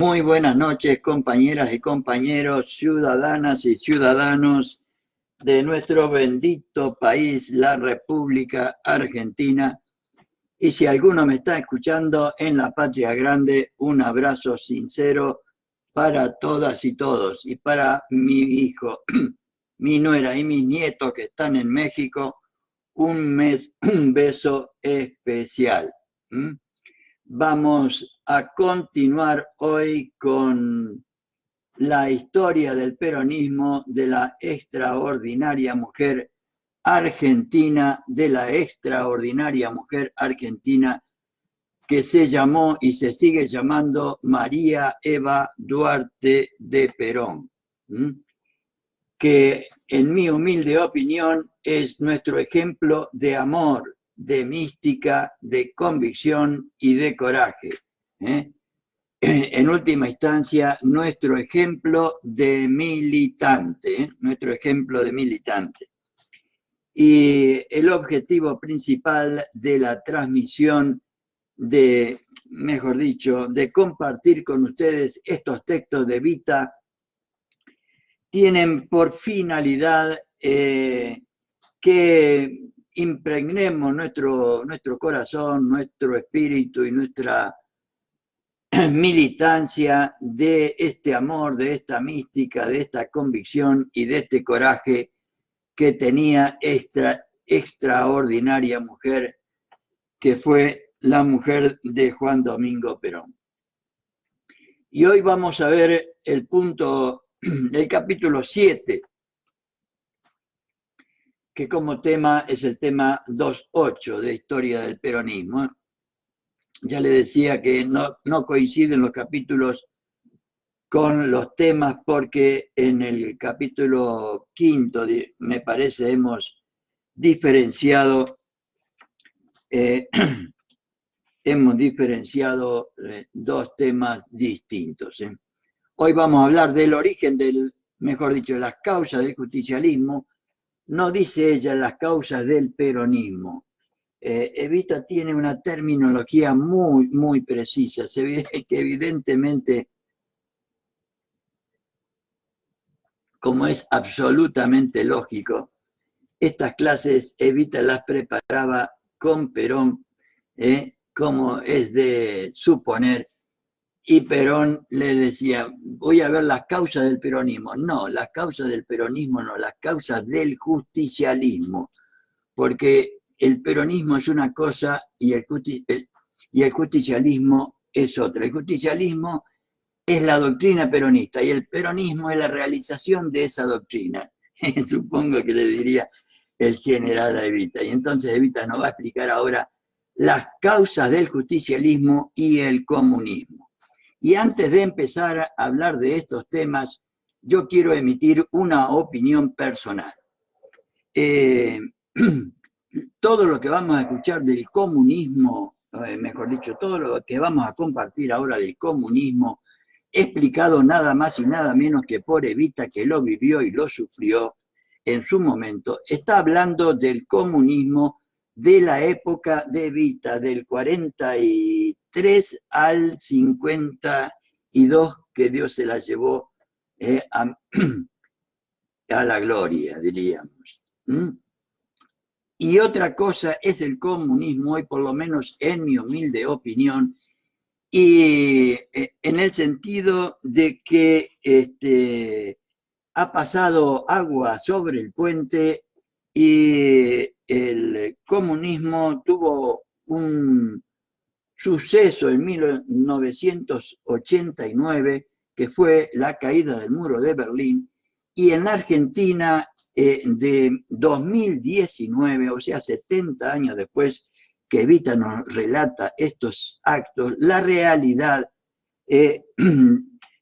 Muy buenas noches, compañeras y compañeros, ciudadanas y ciudadanos de nuestro bendito país, la República Argentina. Y si alguno me está escuchando en la Patria Grande, un abrazo sincero para todas y todos. Y para mi hijo, mi nuera y mis nietos que están en México, un beso especial. ¿Mm? Vamos a continuar hoy con la historia del peronismo, de la extraordinaria mujer argentina, que se llamó y se sigue llamando María Eva Duarte de Perón, que en mi humilde opinión es nuestro ejemplo de amor, de mística, de convicción y de coraje. En última instancia, nuestro ejemplo de militante. Y el objetivo principal de la transmisión mejor dicho, de compartir con ustedes estos textos de Evita, tienen por finalidad que impregnemos nuestro corazón, nuestro espíritu y nuestra militancia de este amor, de esta mística, de esta convicción y de este coraje que tenía esta extraordinaria mujer que fue la mujer de Juan Domingo Perón. Y hoy vamos a ver el capítulo 7, que como tema es el tema 2.8 de Historia del Peronismo. Ya le decía que no coinciden los capítulos con los temas porque en el capítulo 5, me parece, hemos diferenciado dos temas distintos. Hoy vamos a hablar del origen mejor dicho, de las causas del justicialismo. No dice ella las causas del peronismo. Evita tiene una terminología muy, muy precisa. Se ve que evidentemente, como es absolutamente lógico, estas clases Evita las preparaba con Perón, como es de suponer, y Perón le decía, voy a ver las causas del peronismo. No, las causas del peronismo no, las causas del justicialismo, porque el peronismo es una cosa y el justicialismo es otra. El justicialismo es la doctrina peronista y el peronismo es la realización de esa doctrina. Supongo que le diría el general a Evita. Y entonces Evita nos va a explicar ahora las causas del justicialismo y el comunismo. Y antes de empezar a hablar de estos temas, yo quiero emitir una opinión personal. Todo lo que vamos a escuchar del comunismo, mejor dicho, todo lo que vamos a compartir ahora del comunismo, explicado nada más y nada menos que por Evita, que lo vivió y lo sufrió en su momento, está hablando del comunismo de la época de Evita, del 43 al 52, que Dios se la llevó a la gloria, diríamos. Y otra cosa es el comunismo hoy, por lo menos en mi humilde opinión, y en el sentido de que ha pasado agua sobre el puente y el comunismo tuvo un suceso en 1989, que fue la caída del muro de Berlín, y en la Argentina de 2019, o sea, 70 años después que Evita nos relata estos actos, la realidad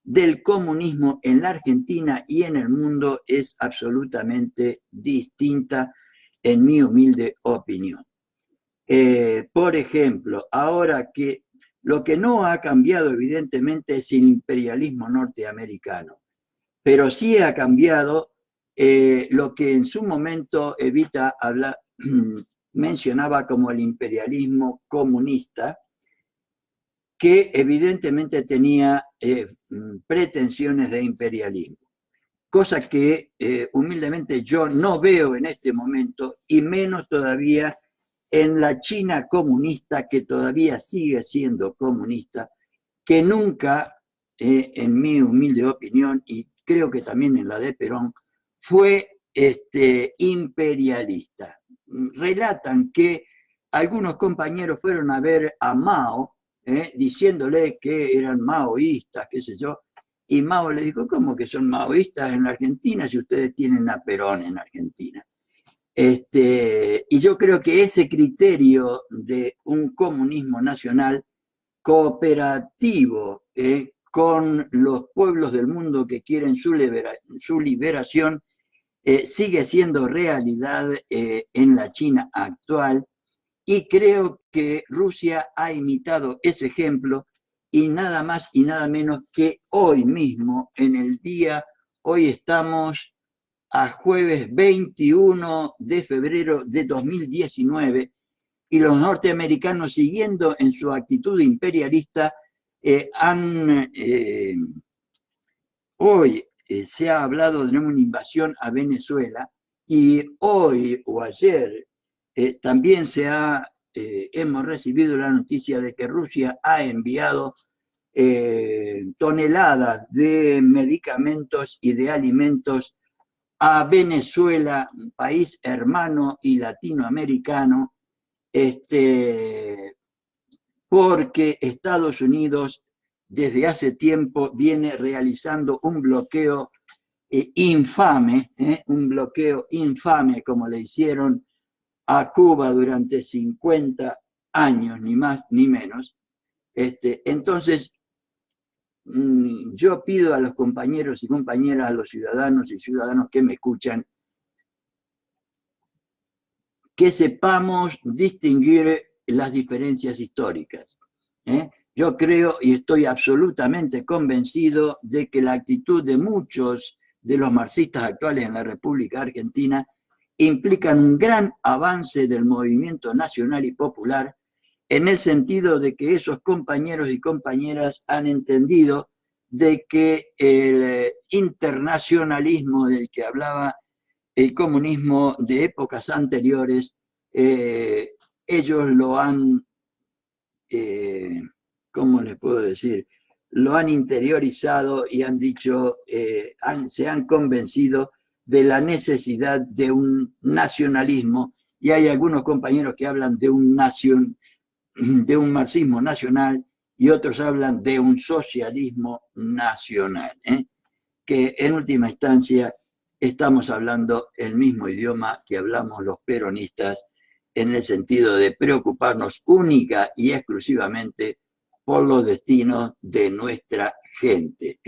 del comunismo en la Argentina y en el mundo es absolutamente distinta, en mi humilde opinión. Por ejemplo, ahora que lo que no ha cambiado evidentemente es el imperialismo norteamericano, pero sí ha cambiado lo que en su momento Evita mencionaba como el imperialismo comunista, que evidentemente tenía pretensiones de imperialismo, cosa que humildemente yo no veo en este momento, y menos todavía en la China comunista, que todavía sigue siendo comunista, que nunca, en mi humilde opinión, y creo que también en la de Perón, fue imperialista. Relatan que algunos compañeros fueron a ver a Mao, diciéndole que eran maoístas, qué sé yo, y Mao le dijo, ¿cómo que son maoístas en la Argentina si ustedes tienen a Perón en Argentina? Y yo creo que ese criterio de un comunismo nacional cooperativo con los pueblos del mundo que quieren su liberación sigue siendo realidad en la China actual, y creo que Rusia ha imitado ese ejemplo, y nada más y nada menos que hoy mismo, hoy estamos a jueves 21 de febrero de 2019, y los norteamericanos, siguiendo en su actitud imperialista, hoy se ha hablado de una invasión a Venezuela, y hoy o ayer también hemos recibido la noticia de que Rusia ha enviado toneladas de medicamentos y de alimentos a Venezuela, un país hermano y latinoamericano, porque Estados Unidos desde hace tiempo viene realizando un bloqueo infame, como le hicieron a Cuba durante 50 años, ni más ni menos. Entonces, yo pido a los compañeros y compañeras, a los ciudadanos y ciudadanos que me escuchan, que sepamos distinguir las diferencias históricas. Yo creo y estoy absolutamente convencido de que la actitud de muchos de los marxistas actuales en la República Argentina implican un gran avance del movimiento nacional y popular, en el sentido de que esos compañeros y compañeras han entendido de que el internacionalismo del que hablaba el comunismo de épocas anteriores, ellos lo han, ¿cómo les puedo decir? Lo han interiorizado y han dicho, se han convencido de la necesidad de un nacionalismo, y hay algunos compañeros que hablan de un marxismo nacional, y otros hablan de un socialismo nacional, que en última instancia estamos hablando el mismo idioma que hablamos los peronistas, en el sentido de preocuparnos única y exclusivamente por los destinos de nuestra gente,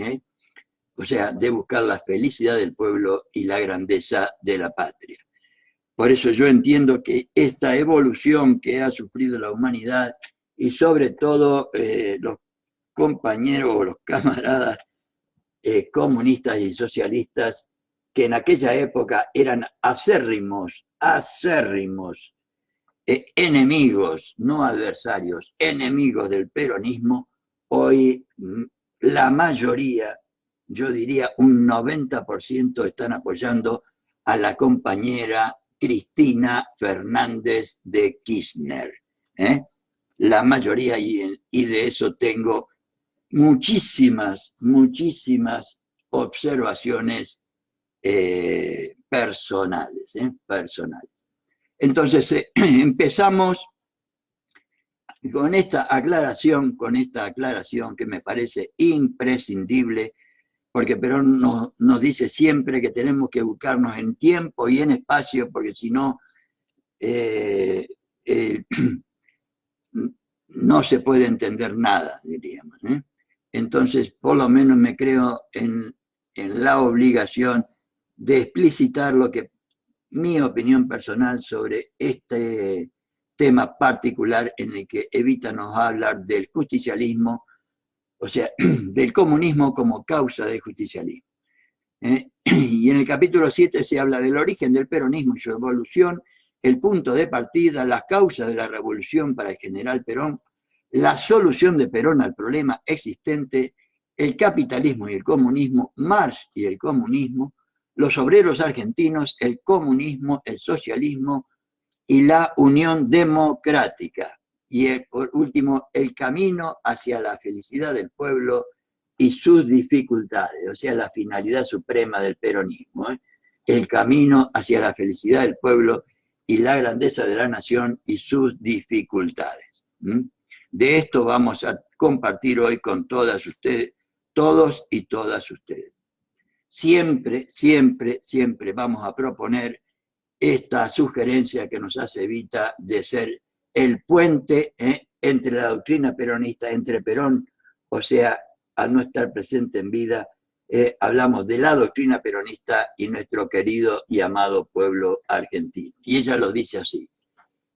o sea, de buscar la felicidad del pueblo y la grandeza de la patria. Por eso yo entiendo que esta evolución que ha sufrido la humanidad, y sobre todo los compañeros o los camaradas comunistas y socialistas, que en aquella época eran acérrimos enemigos, no adversarios, enemigos del peronismo, hoy la mayoría, yo diría un 90%, están apoyando a la compañera Cristina Fernández de Kirchner. La mayoría, y de eso tengo muchísimas observaciones personales. Entonces, empezamos con esta aclaración que me parece imprescindible, porque Perón nos dice siempre que tenemos que buscarnos en tiempo y en espacio, porque si no, no se puede entender nada, diríamos. Entonces, por lo menos me creo en la obligación de explicitar mi opinión personal sobre este tema particular, en el que Evita nos va a hablar del justicialismo, o sea, del comunismo como causa del justicialismo. Y en el capítulo 7 se habla del origen del peronismo y su evolución, el punto de partida, las causas de la revolución para el general Perón, la solución de Perón al problema existente, el capitalismo y el comunismo, Marx y el comunismo, los obreros argentinos, el comunismo, el socialismo y la unión democrática. Y por último, el camino hacia la felicidad del pueblo y sus dificultades, o sea, la finalidad suprema del peronismo, el camino hacia la felicidad del pueblo y la grandeza de la nación y sus dificultades. De esto vamos a compartir hoy con todas ustedes, todos y todas ustedes. Siempre, siempre, siempre vamos a proponer esta sugerencia que nos hace Evita de ser el puente entre la doctrina peronista, entre Perón, o sea, al no estar presente en vida, hablamos de la doctrina peronista y nuestro querido y amado pueblo argentino. Y ella lo dice así: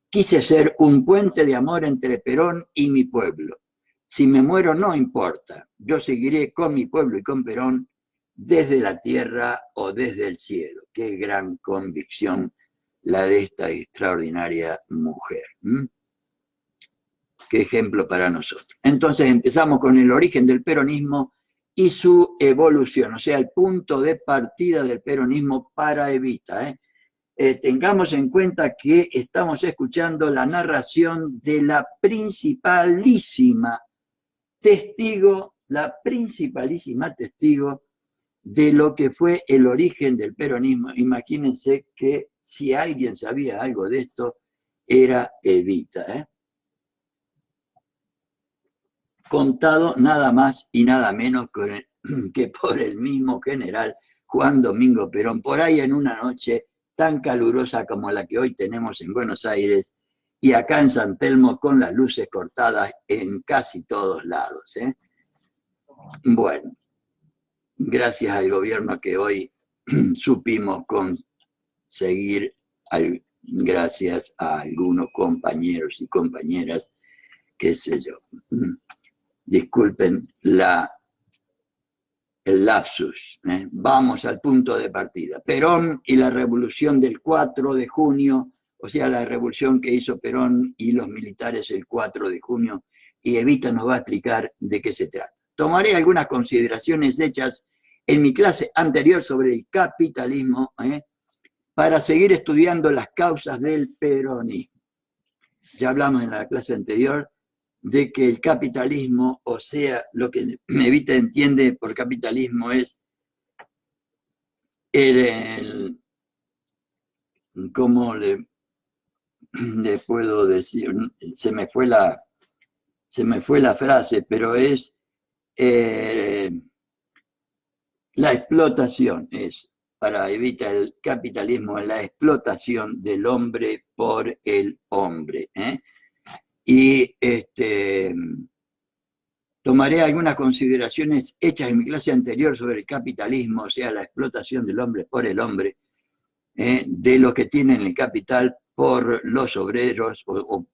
quise ser un puente de amor entre Perón y mi pueblo. Si me muero no importa, yo seguiré con mi pueblo y con Perón desde la tierra o desde el cielo. Qué gran convicción la de esta extraordinaria mujer. Qué ejemplo para nosotros. Entonces empezamos con el origen del peronismo y su evolución, o sea, el punto de partida del peronismo para Evita. Tengamos en cuenta que estamos escuchando la narración de la principalísima testigo de lo que fue el origen del peronismo. Imagínense que si alguien sabía algo de esto, era Evita. Contado nada más y nada menos que por el mismo general Juan Domingo Perón, por ahí en una noche tan calurosa como la que hoy tenemos en Buenos Aires y acá en San Telmo con las luces cortadas en casi todos lados. Bueno, gracias al gobierno que hoy supimos conseguir, gracias a algunos compañeros y compañeras, qué sé yo. Disculpen el lapsus. Vamos al punto de partida. Perón y la revolución del 4 de junio, o sea, la revolución que hizo Perón y los militares el 4 de junio, y Evita nos va a explicar de qué se trata. Tomaré algunas consideraciones hechas en mi clase anterior sobre el capitalismo, para seguir estudiando las causas del peronismo. Ya hablamos en la clase anterior de que el capitalismo, o sea, lo que Evita entiende por capitalismo es ¿cómo le puedo decir? Se me fue la frase, pero es la explotación, es para Evita el capitalismo, la explotación del hombre por el hombre. Y tomaré algunas consideraciones hechas en mi clase anterior sobre el capitalismo, o sea, la explotación del hombre por el hombre, de los que tienen el capital por los obreros, o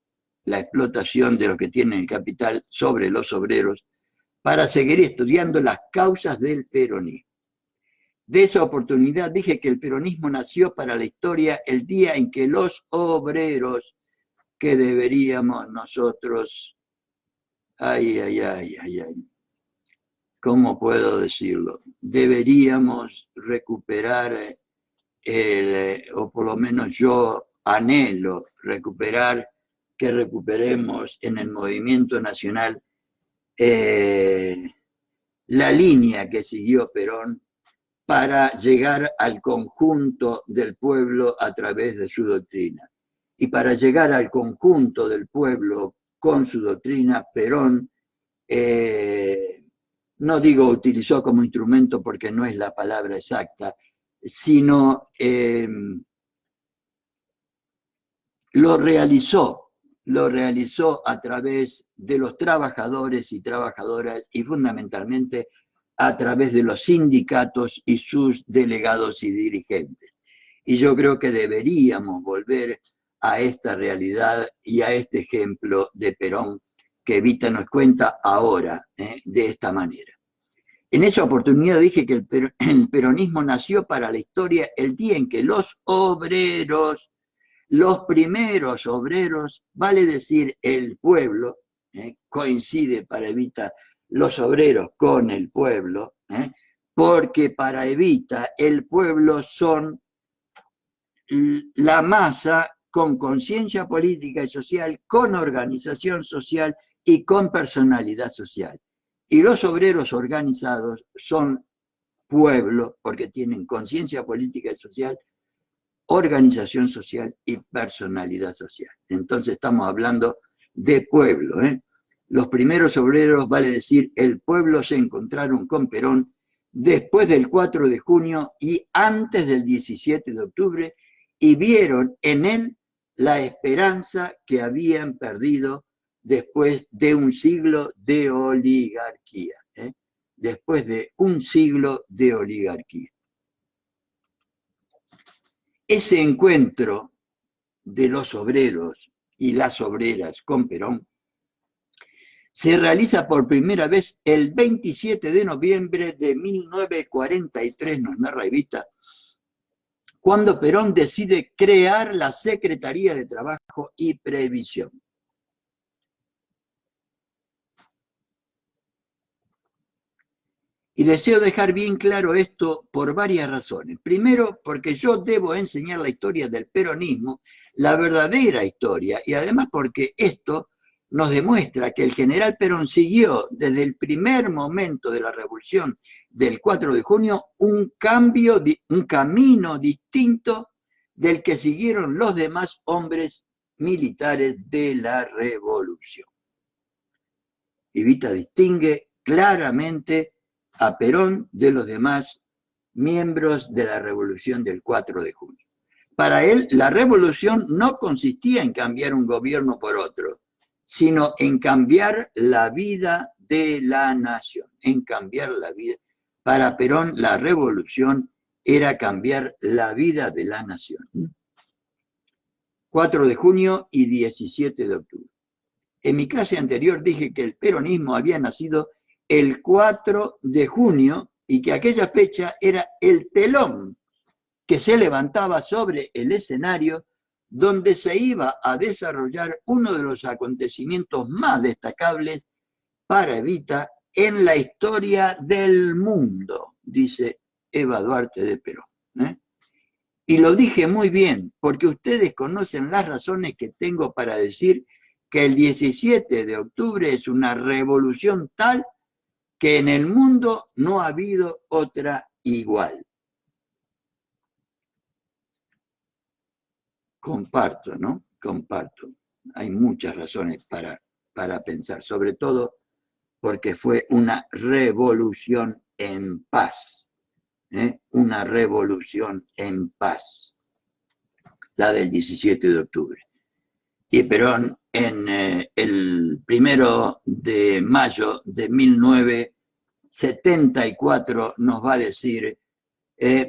la explotación de los que tienen el capital sobre los obreros, para seguir estudiando las causas del peronismo. De esa oportunidad dije que el peronismo nació para la historia el día en que los obreros, que deberíamos nosotros, ¿cómo puedo decirlo? Deberíamos recuperar, o por lo menos yo anhelo recuperar, que recuperemos en el movimiento nacional la línea que siguió Perón para llegar al conjunto del pueblo a través de su doctrina. Y para llegar al conjunto del pueblo con su doctrina, Perón, no digo utilizó como instrumento porque no es la palabra exacta, sino lo realizó a través de los trabajadores y trabajadoras y fundamentalmente a través de los sindicatos y sus delegados y dirigentes. Y yo creo que deberíamos volver a esta realidad y a este ejemplo de Perón que Evita nos cuenta ahora, de esta manera. En esa oportunidad dije que el peronismo nació para la historia el día en que los obreros, los primeros obreros, vale decir el pueblo, coincide para Evita los obreros con el pueblo, porque para Evita el pueblo son la masa con conciencia política y social, con organización social y con personalidad social. Y los obreros organizados son pueblo porque tienen conciencia política y social, organización social y personalidad social. Entonces estamos hablando de pueblo. Los primeros obreros, vale decir, el pueblo se encontraron con Perón después del 4 de junio y antes del 17 de octubre y vieron en él la esperanza que habían perdido después de un siglo de oligarquía. Después de un siglo de oligarquía. Ese encuentro de los obreros y las obreras con Perón se realiza por primera vez el 27 de noviembre de 1943, nos narra Evita, cuando Perón decide crear la Secretaría de Trabajo y Previsión. Y deseo dejar bien claro esto por varias razones. Primero, porque yo debo enseñar la historia del peronismo, la verdadera historia, y además porque esto nos demuestra que el general Perón siguió desde el primer momento de la revolución del 4 de junio un camino distinto del que siguieron los demás hombres militares de la revolución. Evita distingue claramente a Perón de los demás miembros de la revolución del 4 de junio. Para él, la revolución no consistía en cambiar un gobierno por otro, sino en cambiar la vida de la nación, en cambiar la vida. Para Perón, la revolución era cambiar la vida de la nación. 4 de junio y 17 de octubre. En mi clase anterior dije que el peronismo había nacido el 4 de junio y que aquella fecha era el telón que se levantaba sobre el escenario donde se iba a desarrollar uno de los acontecimientos más destacables para Evita en la historia del mundo, dice Eva Duarte de Perón. Y lo dije muy bien, porque ustedes conocen las razones que tengo para decir que el 17 de octubre es una revolución tal que en el mundo no ha habido otra igual. Comparto, ¿no? Comparto. Hay muchas razones para pensar, sobre todo porque fue una revolución en paz. Una revolución en paz, la del 17 de octubre. Y Perón en el 1 de mayo de 1974 nos va a decir,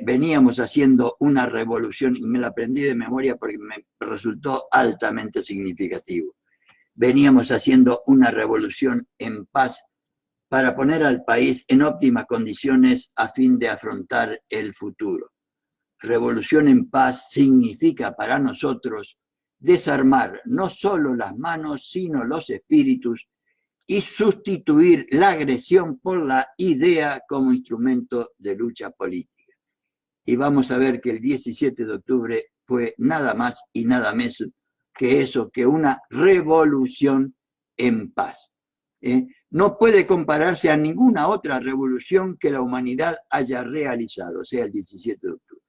veníamos haciendo una revolución, y me la aprendí de memoria porque me resultó altamente significativo, veníamos haciendo una revolución en paz para poner al país en óptimas condiciones a fin de afrontar el futuro. Revolución en paz significa para nosotros desarmar no solo las manos, sino los espíritus y sustituir la agresión por la idea como instrumento de lucha política. Y vamos a ver que el 17 de octubre fue nada más y nada menos que eso, que una revolución en paz. No puede compararse a ninguna otra revolución que la humanidad haya realizado, o sea, el 17 de octubre.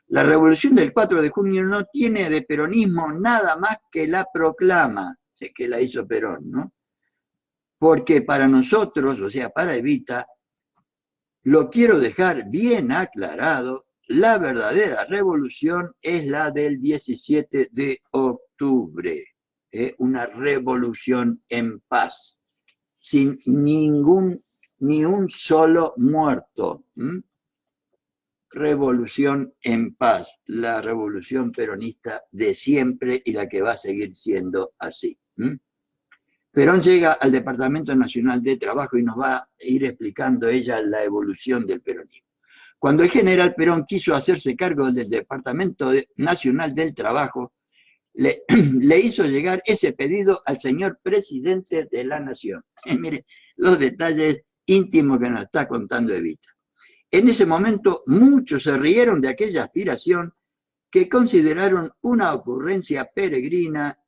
La revolución del 4 de junio no tiene de peronismo nada más que la proclama que la hizo Perón, ¿no? Porque para nosotros, o sea, para Evita, lo quiero dejar bien aclarado, la verdadera revolución es la del 17 de octubre, una revolución en paz, sin ni un solo muerto. Revolución en paz, la revolución peronista de siempre y la que va a seguir siendo así. Perón llega al Departamento Nacional de Trabajo y nos va a ir explicando ella la evolución del peronismo. Cuando el general Perón quiso hacerse cargo del Departamento Nacional del Trabajo, le hizo llegar ese pedido al señor presidente de la Nación. Mire, los detalles íntimos que nos está contando Evita. En ese momento muchos se rieron de aquella aspiración que consideraron una ocurrencia peregrina,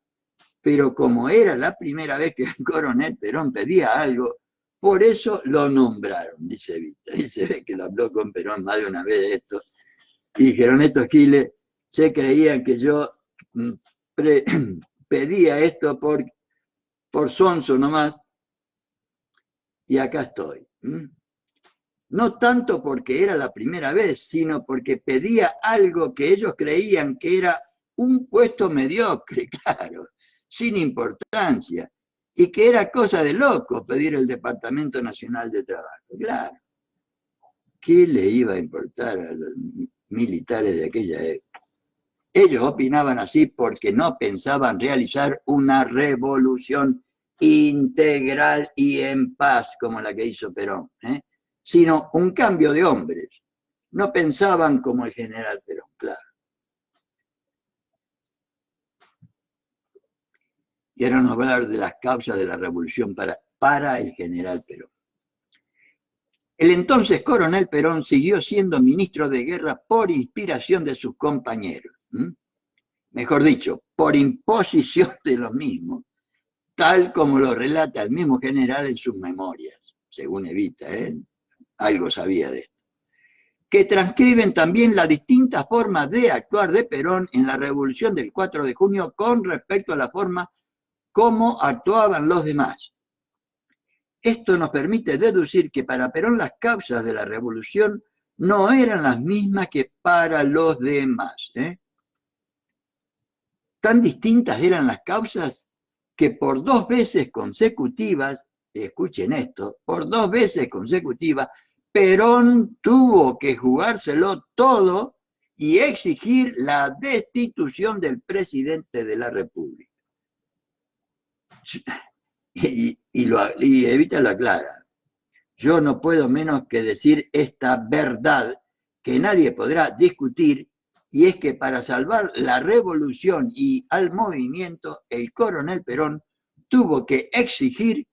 pero como era la primera vez que el coronel Perón pedía algo, por eso lo nombraron, dice Evita. Y se ve que lo habló con Perón más de una vez de esto. Y dijeron, estos giles se creían que yo pedía esto por sonso nomás, y acá estoy. No tanto porque era la primera vez, sino porque pedía algo que ellos creían que era un puesto mediocre, claro, sin importancia, y que era cosa de locos pedir el Departamento Nacional de Trabajo, claro. ¿Qué le iba a importar a los militares de aquella época? Ellos opinaban así porque no pensaban realizar una revolución integral y en paz como la que hizo Perón, sino un cambio de hombres. No pensaban como el general Perón, claro. Y ahora nos va a hablar de las causas de la revolución para el general Perón. El entonces coronel Perón siguió siendo ministro de guerra por inspiración de sus compañeros. Mejor dicho, por imposición de los mismos, tal como lo relata el mismo general en sus memorias, según Evita, algo sabía de esto, que transcriben también las distintas formas de actuar de Perón en la revolución del 4 de junio con respecto a la forma como actuaban los demás. Esto nos permite deducir que para Perón las causas de la revolución no eran las mismas que para los demás. Tan distintas eran las causas que por 2 veces consecutivas, escuchen esto, por 2 veces consecutivas, Perón tuvo que jugárselo todo y exigir la destitución del presidente de la República. Y Evita lo aclara. Yo no puedo menos que decir esta verdad que nadie podrá discutir, y es que para salvar la revolución y al movimiento, el coronel Perón tuvo que exigir,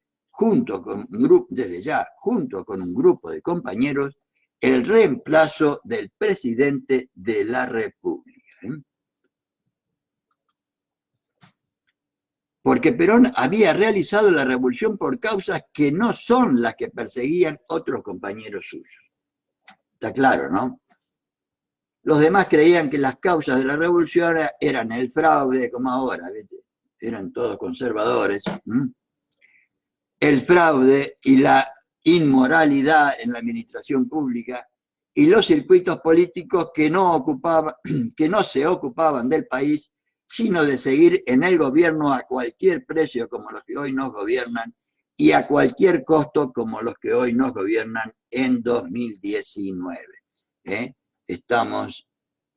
desde ya, junto con un grupo de compañeros, el reemplazo del presidente de la República. Porque Perón había realizado la revolución por causas que no son las que perseguían otros compañeros suyos. Está claro, ¿no? Los demás creían que las causas de la revolución eran el fraude, como ahora, ¿viste? Eran todos conservadores. El fraude y la inmoralidad en la administración pública y los circuitos políticos que no se ocupaban del país, sino de seguir en el gobierno a cualquier precio como los que hoy nos gobiernan y a cualquier costo como los que hoy nos gobiernan en 2019. Estamos,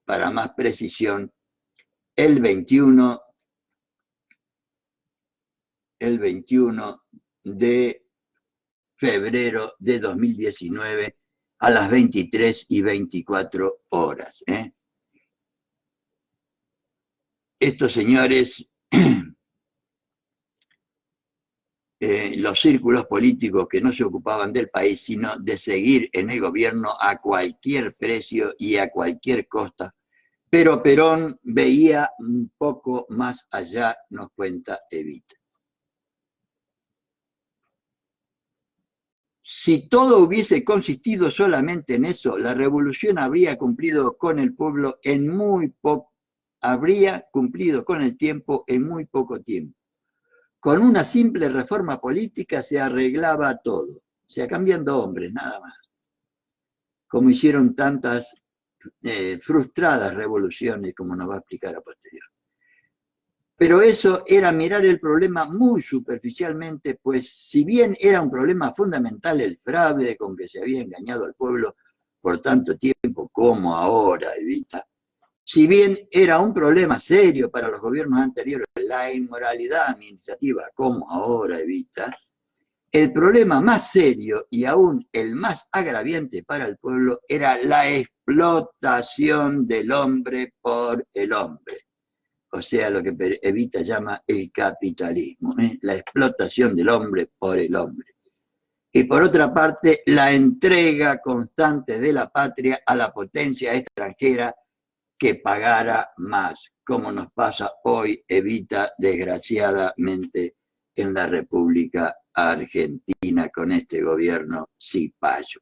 para más precisión, el 21 de febrero de 2019 a las 23:24 horas. Estos señores, los círculos políticos que no se ocupaban del país, sino de seguir en el gobierno a cualquier precio y a cualquier costa. Pero Perón veía un poco más allá, nos cuenta Evita. Si todo hubiese consistido solamente en eso, la revolución habría cumplido con el pueblo habría cumplido con el tiempo en muy poco tiempo. Con una simple reforma política se arreglaba todo, o sea, cambiando hombres, nada más. Como hicieron tantas frustradas revoluciones, como nos va a explicar a posterior. Pero eso era mirar el problema muy superficialmente, pues si bien era un problema fundamental el fraude con que se había engañado al pueblo por tanto tiempo como ahora, Evita, si bien era un problema serio para los gobiernos anteriores, la inmoralidad administrativa como ahora, Evita, el problema más serio y aún el más agraviante para el pueblo era la explotación del hombre por el hombre. o sea, lo que Evita llama el capitalismo, la explotación del hombre por el hombre. Y por otra parte, la entrega constante de la patria a la potencia extranjera que pagara más, como nos pasa hoy, Evita, desgraciadamente, en la República Argentina con este gobierno cipayo.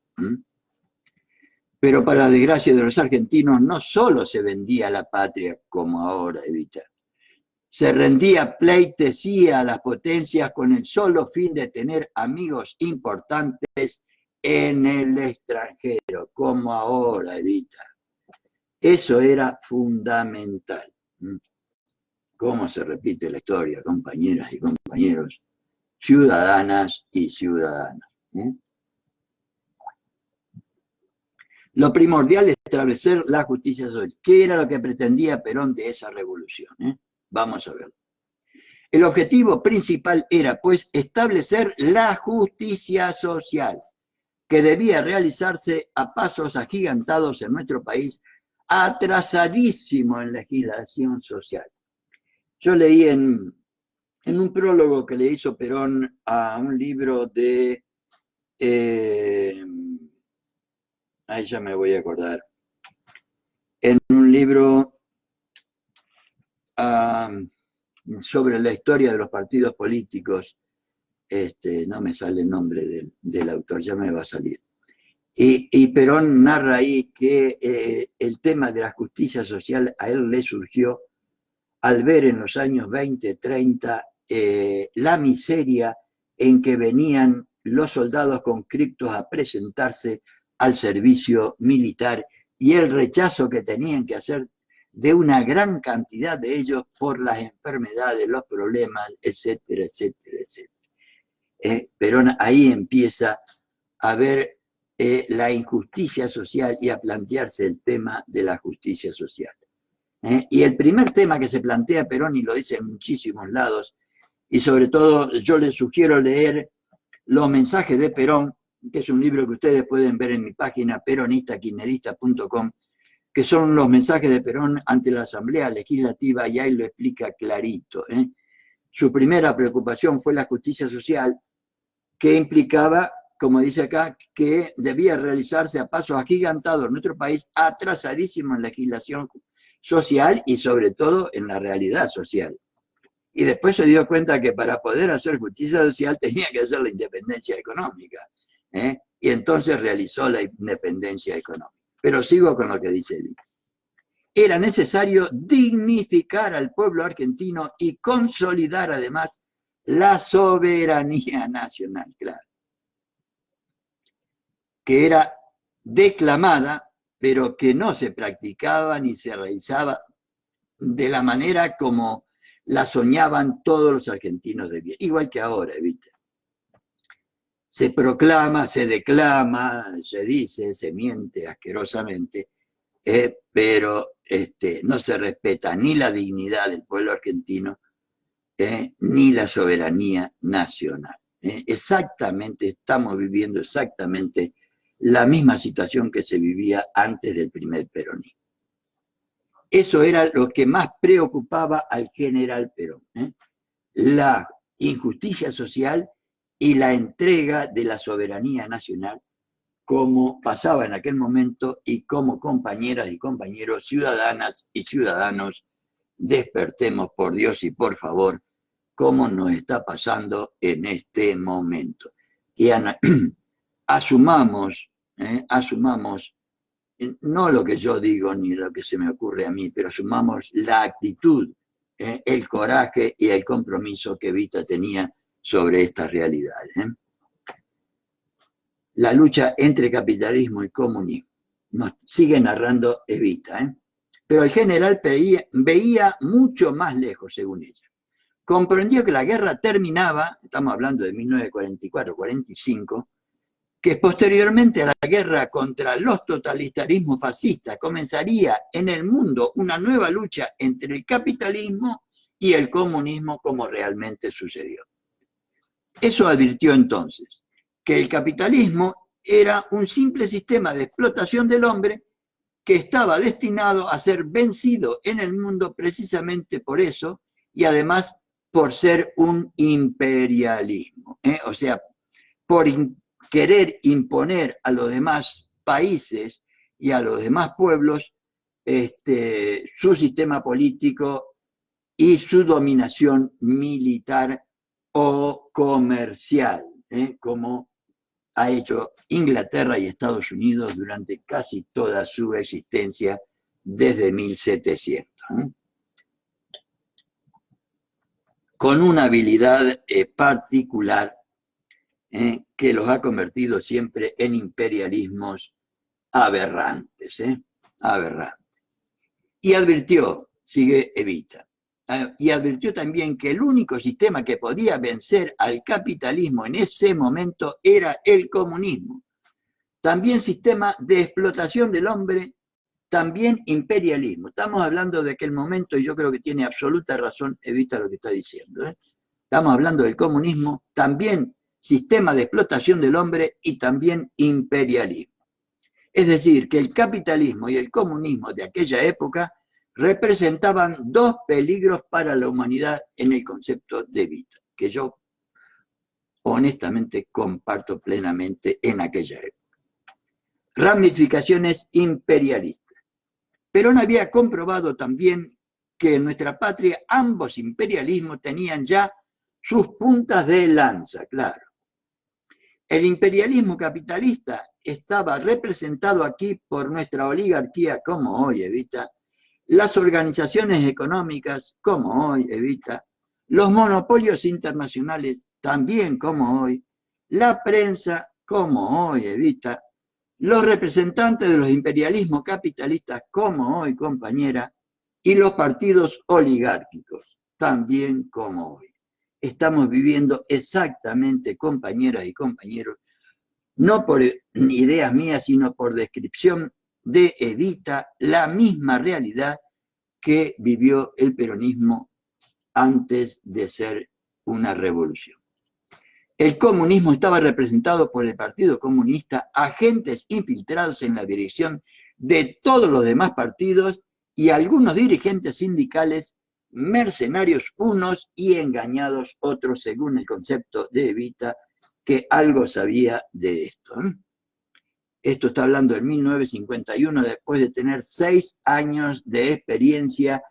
Pero para desgracia de los argentinos, no solo se vendía la patria como ahora, Evita, se rendía pleitesía a las potencias con el solo fin de tener amigos importantes en el extranjero, como ahora, Evita. Eso era fundamental. ¿Cómo se repite la historia, compañeras y compañeros? Ciudadanas y ciudadanos. Lo primordial es establecer la justicia social. ¿Qué era lo que pretendía Perón de esa revolución? Vamos a verlo. El objetivo principal era, pues, establecer la justicia social, que debía realizarse a pasos agigantados en nuestro país, atrasadísimo en legislación social. Yo leí en un prólogo que le hizo Perón a un libro de... ahí ya me voy a acordar. En un libro sobre la historia de los partidos políticos, no me sale el nombre del autor, ya me va a salir. Y Perón narra ahí que el tema de la justicia social a él le surgió al ver en los años 20, 30, la miseria en que venían los soldados conscriptos a presentarse al servicio militar y el rechazo que tenían que hacer de una gran cantidad de ellos por las enfermedades, los problemas, etcétera, etcétera, etcétera. Perón ahí empieza a ver la injusticia social y a plantearse el tema de la justicia social. Y el primer tema que se plantea Perón, y lo dice en muchísimos lados, y sobre todo yo les sugiero leer Los mensajes de Perón, que es un libro que ustedes pueden ver en mi página peronistakirchnerista.com, que son los mensajes de Perón ante la Asamblea Legislativa, y ahí lo explica clarito. Su primera preocupación fue la justicia social, que implicaba, como dice acá, que debía realizarse a pasos agigantados en nuestro país, atrasadísimo en legislación social y sobre todo en la realidad social. Y después se dio cuenta que para poder hacer justicia social tenía que hacer la independencia económica. Y entonces realizó la independencia económica. Pero sigo con lo que dice él. Era necesario dignificar al pueblo argentino y consolidar además la soberanía nacional, claro, que era declamada, pero que no se practicaba ni se realizaba de la manera como la soñaban todos los argentinos de bien, igual que ahora, Evita. Se proclama, se declama, se dice, se miente asquerosamente, pero no se respeta ni la dignidad del pueblo argentino, ni la soberanía nacional. Exactamente, estamos viviendo exactamente la misma situación que se vivía antes del primer peronismo. Eso era lo que más preocupaba al general Perón, la injusticia social y la entrega de la soberanía nacional, como pasaba en aquel momento, y como compañeras y compañeros, ciudadanas y ciudadanos, despertemos por Dios y por favor, como nos está pasando en este momento. Y asumamos, no lo que yo digo ni lo que se me ocurre a mí, pero asumamos la actitud, el coraje y el compromiso que Evita tenía sobre estas realidades. La lucha entre capitalismo y comunismo. Nos sigue narrando Evita. Pero el general veía mucho más lejos, según ella. Comprendió que la guerra terminaba, estamos hablando de 1944-45, que posteriormente a la guerra contra los totalitarismos fascistas comenzaría en el mundo una nueva lucha entre el capitalismo y el comunismo, como realmente sucedió. Eso advirtió entonces, que el capitalismo era un simple sistema de explotación del hombre que estaba destinado a ser vencido en el mundo precisamente por eso, y además por ser un imperialismo, o sea, por querer imponer a los demás países y a los demás pueblos su sistema político y su dominación militar o comercial, como ha hecho Inglaterra y Estados Unidos durante casi toda su existencia desde 1700. Con una habilidad particular que los ha convertido siempre en imperialismos aberrantes, aberrantes. Y advirtió, sigue Evita, y advirtió también que el único sistema que podía vencer al capitalismo en ese momento era el comunismo. También sistema de explotación del hombre, también imperialismo. Estamos hablando de aquel momento, y yo creo que tiene absoluta razón Evita lo que está diciendo. Estamos hablando del comunismo, también sistema de explotación del hombre y también imperialismo. Es decir, que el capitalismo y el comunismo de aquella época representaban dos peligros para la humanidad en el concepto de Evita, que yo honestamente comparto plenamente en aquella época. Ramificaciones imperialistas. Perón había comprobado también que en nuestra patria ambos imperialismos tenían ya sus puntas de lanza, claro. El imperialismo capitalista estaba representado aquí por nuestra oligarquía, como hoy, Evita, las organizaciones económicas, como hoy, Evita, los monopolios internacionales, también como hoy, la prensa, como hoy, Evita, los representantes de los imperialismos capitalistas, como hoy, compañera, y los partidos oligárquicos, también como hoy. Estamos viviendo exactamente, compañeras y compañeros, no por ideas mías, sino por descripción de Evita, la misma realidad que vivió el peronismo antes de ser una revolución. El comunismo estaba representado por el Partido Comunista, agentes infiltrados en la dirección de todos los demás partidos y algunos dirigentes sindicales, mercenarios unos y engañados otros, según el concepto de Evita, que algo sabía de esto. Esto está hablando en 1951, después de tener 6 años de experiencia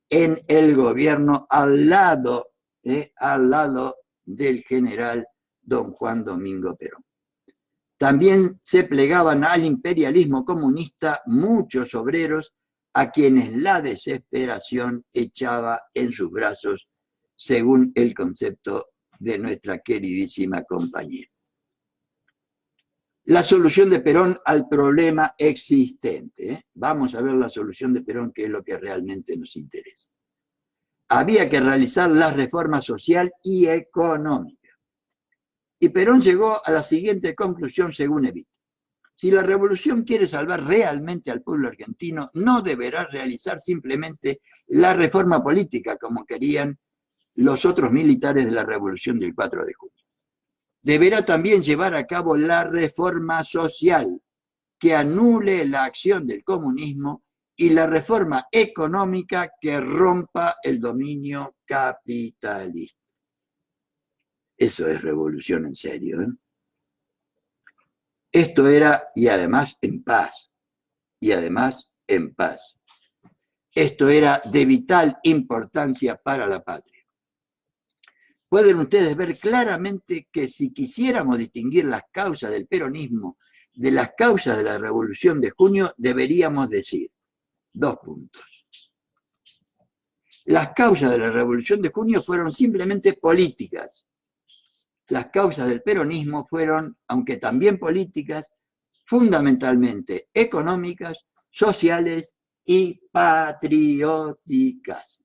en el gobierno al lado del general don Juan Domingo Perón. También se plegaban al imperialismo comunista muchos obreros a quienes la desesperación echaba en sus brazos, según el concepto de nuestra queridísima compañera. La solución de Perón al problema existente. Vamos a ver la solución de Perón, que es lo que realmente nos interesa. Había que realizar la reforma social y económica. Y Perón llegó a la siguiente conclusión según Evita. Si la revolución quiere salvar realmente al pueblo argentino, no deberá realizar simplemente la reforma política como querían los otros militares de la revolución del 4 de junio. Deberá también llevar a cabo la reforma social que anule la acción del comunismo y la reforma económica que rompa el dominio capitalista. Eso es revolución en serio, Esto era, y además en paz, Esto era de vital importancia para la patria. Pueden ustedes ver claramente que si quisiéramos distinguir las causas del peronismo de las causas de la Revolución de Junio, deberíamos decir 2 puntos. Las causas de la Revolución de Junio fueron simplemente políticas. Las causas del peronismo fueron, aunque también políticas, fundamentalmente económicas, sociales y patrióticas.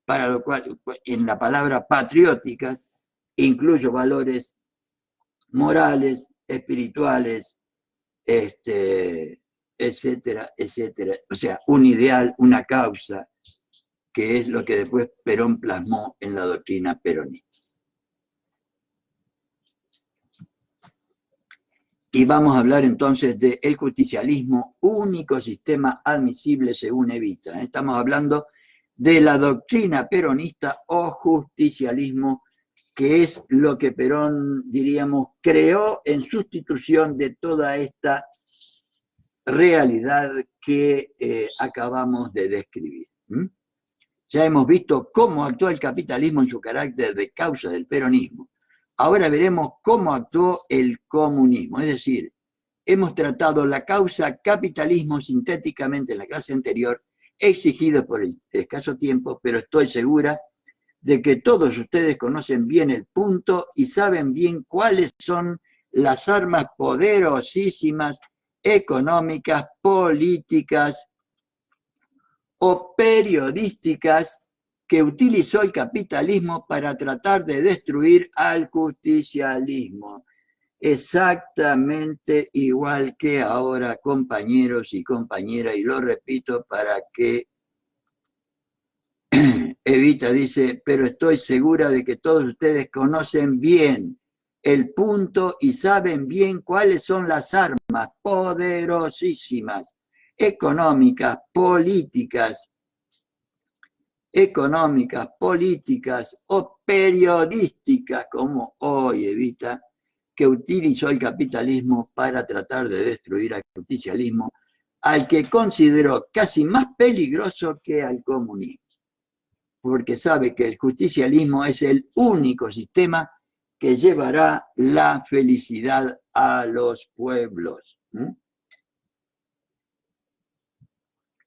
Para lo cual, en la palabra patrióticas, incluyo valores morales, espirituales, etcétera, etcétera. O sea, un ideal, una causa, que es lo que después Perón plasmó en la doctrina peronista. Y vamos a hablar entonces del justicialismo, único sistema admisible según Evita. Estamos hablando de la doctrina peronista o justicialismo, que es lo que Perón, diríamos, creó en sustitución de toda esta realidad que acabamos de describir. Ya hemos visto cómo actuó el capitalismo en su carácter de causa del peronismo. Ahora veremos cómo actuó el comunismo, es decir, hemos tratado la causa capitalismo sintéticamente en la clase anterior, exigido por el escaso tiempo, pero estoy segura de que todos ustedes conocen bien el punto y saben bien cuáles son las armas poderosísimas, económicas, políticas o periodísticas que utilizó el capitalismo para tratar de destruir al justicialismo. Exactamente igual que ahora, compañeros y compañeras, y lo repito para que Evita dice, pero estoy segura de que todos ustedes conocen bien el punto y saben bien cuáles son las armas poderosísimas, económicas, políticas o periodísticas, como hoy Evita, que utilizó el capitalismo para tratar de destruir al justicialismo, al que consideró casi más peligroso que al comunismo, porque sabe que el justicialismo es el único sistema que llevará la felicidad a los pueblos.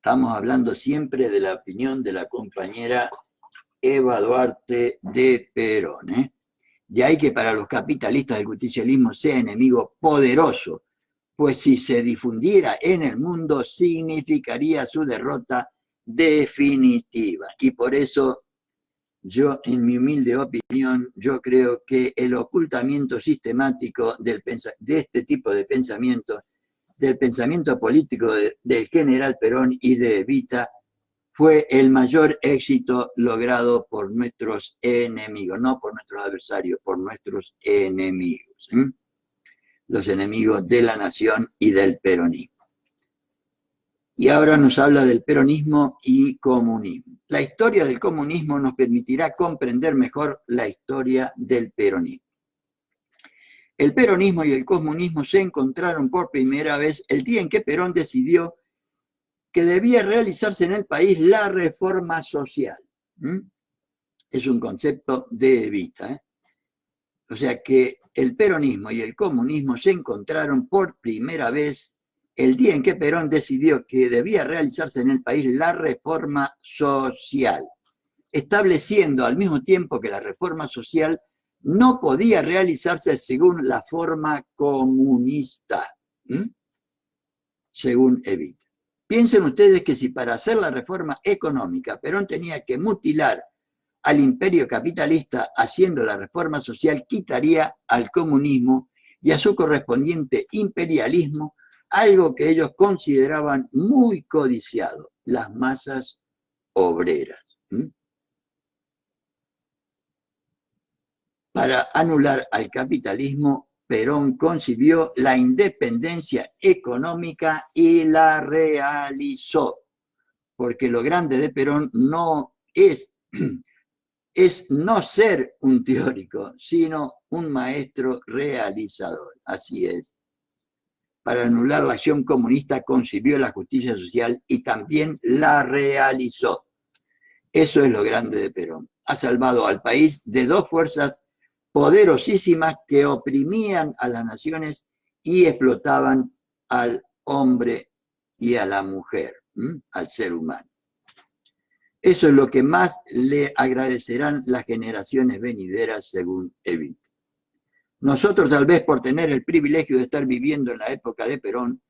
Estamos hablando siempre de la opinión de la compañera Eva Duarte de Perón. De ahí que para los capitalistas el justicialismo sea enemigo poderoso, pues si se difundiera en el mundo significaría su derrota definitiva. Y por eso yo, en mi humilde opinión, yo creo que el ocultamiento sistemático de este tipo de pensamiento, del pensamiento político del general Perón y de Evita, fue el mayor éxito logrado por nuestros enemigos, no por nuestros adversarios, por nuestros enemigos, los enemigos de la nación y del peronismo. Y ahora nos habla del peronismo y comunismo. La historia del comunismo nos permitirá comprender mejor la historia del peronismo. El peronismo y el comunismo se encontraron por primera vez el día en que Perón decidió que debía realizarse en el país la reforma social. Es un concepto de Evita. O sea que el peronismo y el comunismo se encontraron por primera vez el día en que Perón decidió que debía realizarse en el país la reforma social, estableciendo al mismo tiempo que la reforma social no podía realizarse según la forma comunista, según Evita. Piensen ustedes que si para hacer la reforma económica Perón tenía que mutilar al imperio capitalista, haciendo la reforma social, quitaría al comunismo y a su correspondiente imperialismo algo que ellos consideraban muy codiciado, las masas obreras. Para anular al capitalismo, Perón concibió la independencia económica y la realizó, porque lo grande de Perón no es no ser un teórico, sino un maestro realizador. Así es. Para anular la acción comunista concibió la justicia social y también la realizó. Eso es lo grande de Perón. Ha salvado al país de dos fuerzas poderosísimas que oprimían a las naciones y explotaban al hombre y a la mujer, al ser humano. Eso es lo que más le agradecerán las generaciones venideras, según Evita. Nosotros, tal vez por tener el privilegio de estar viviendo en la época de Perón,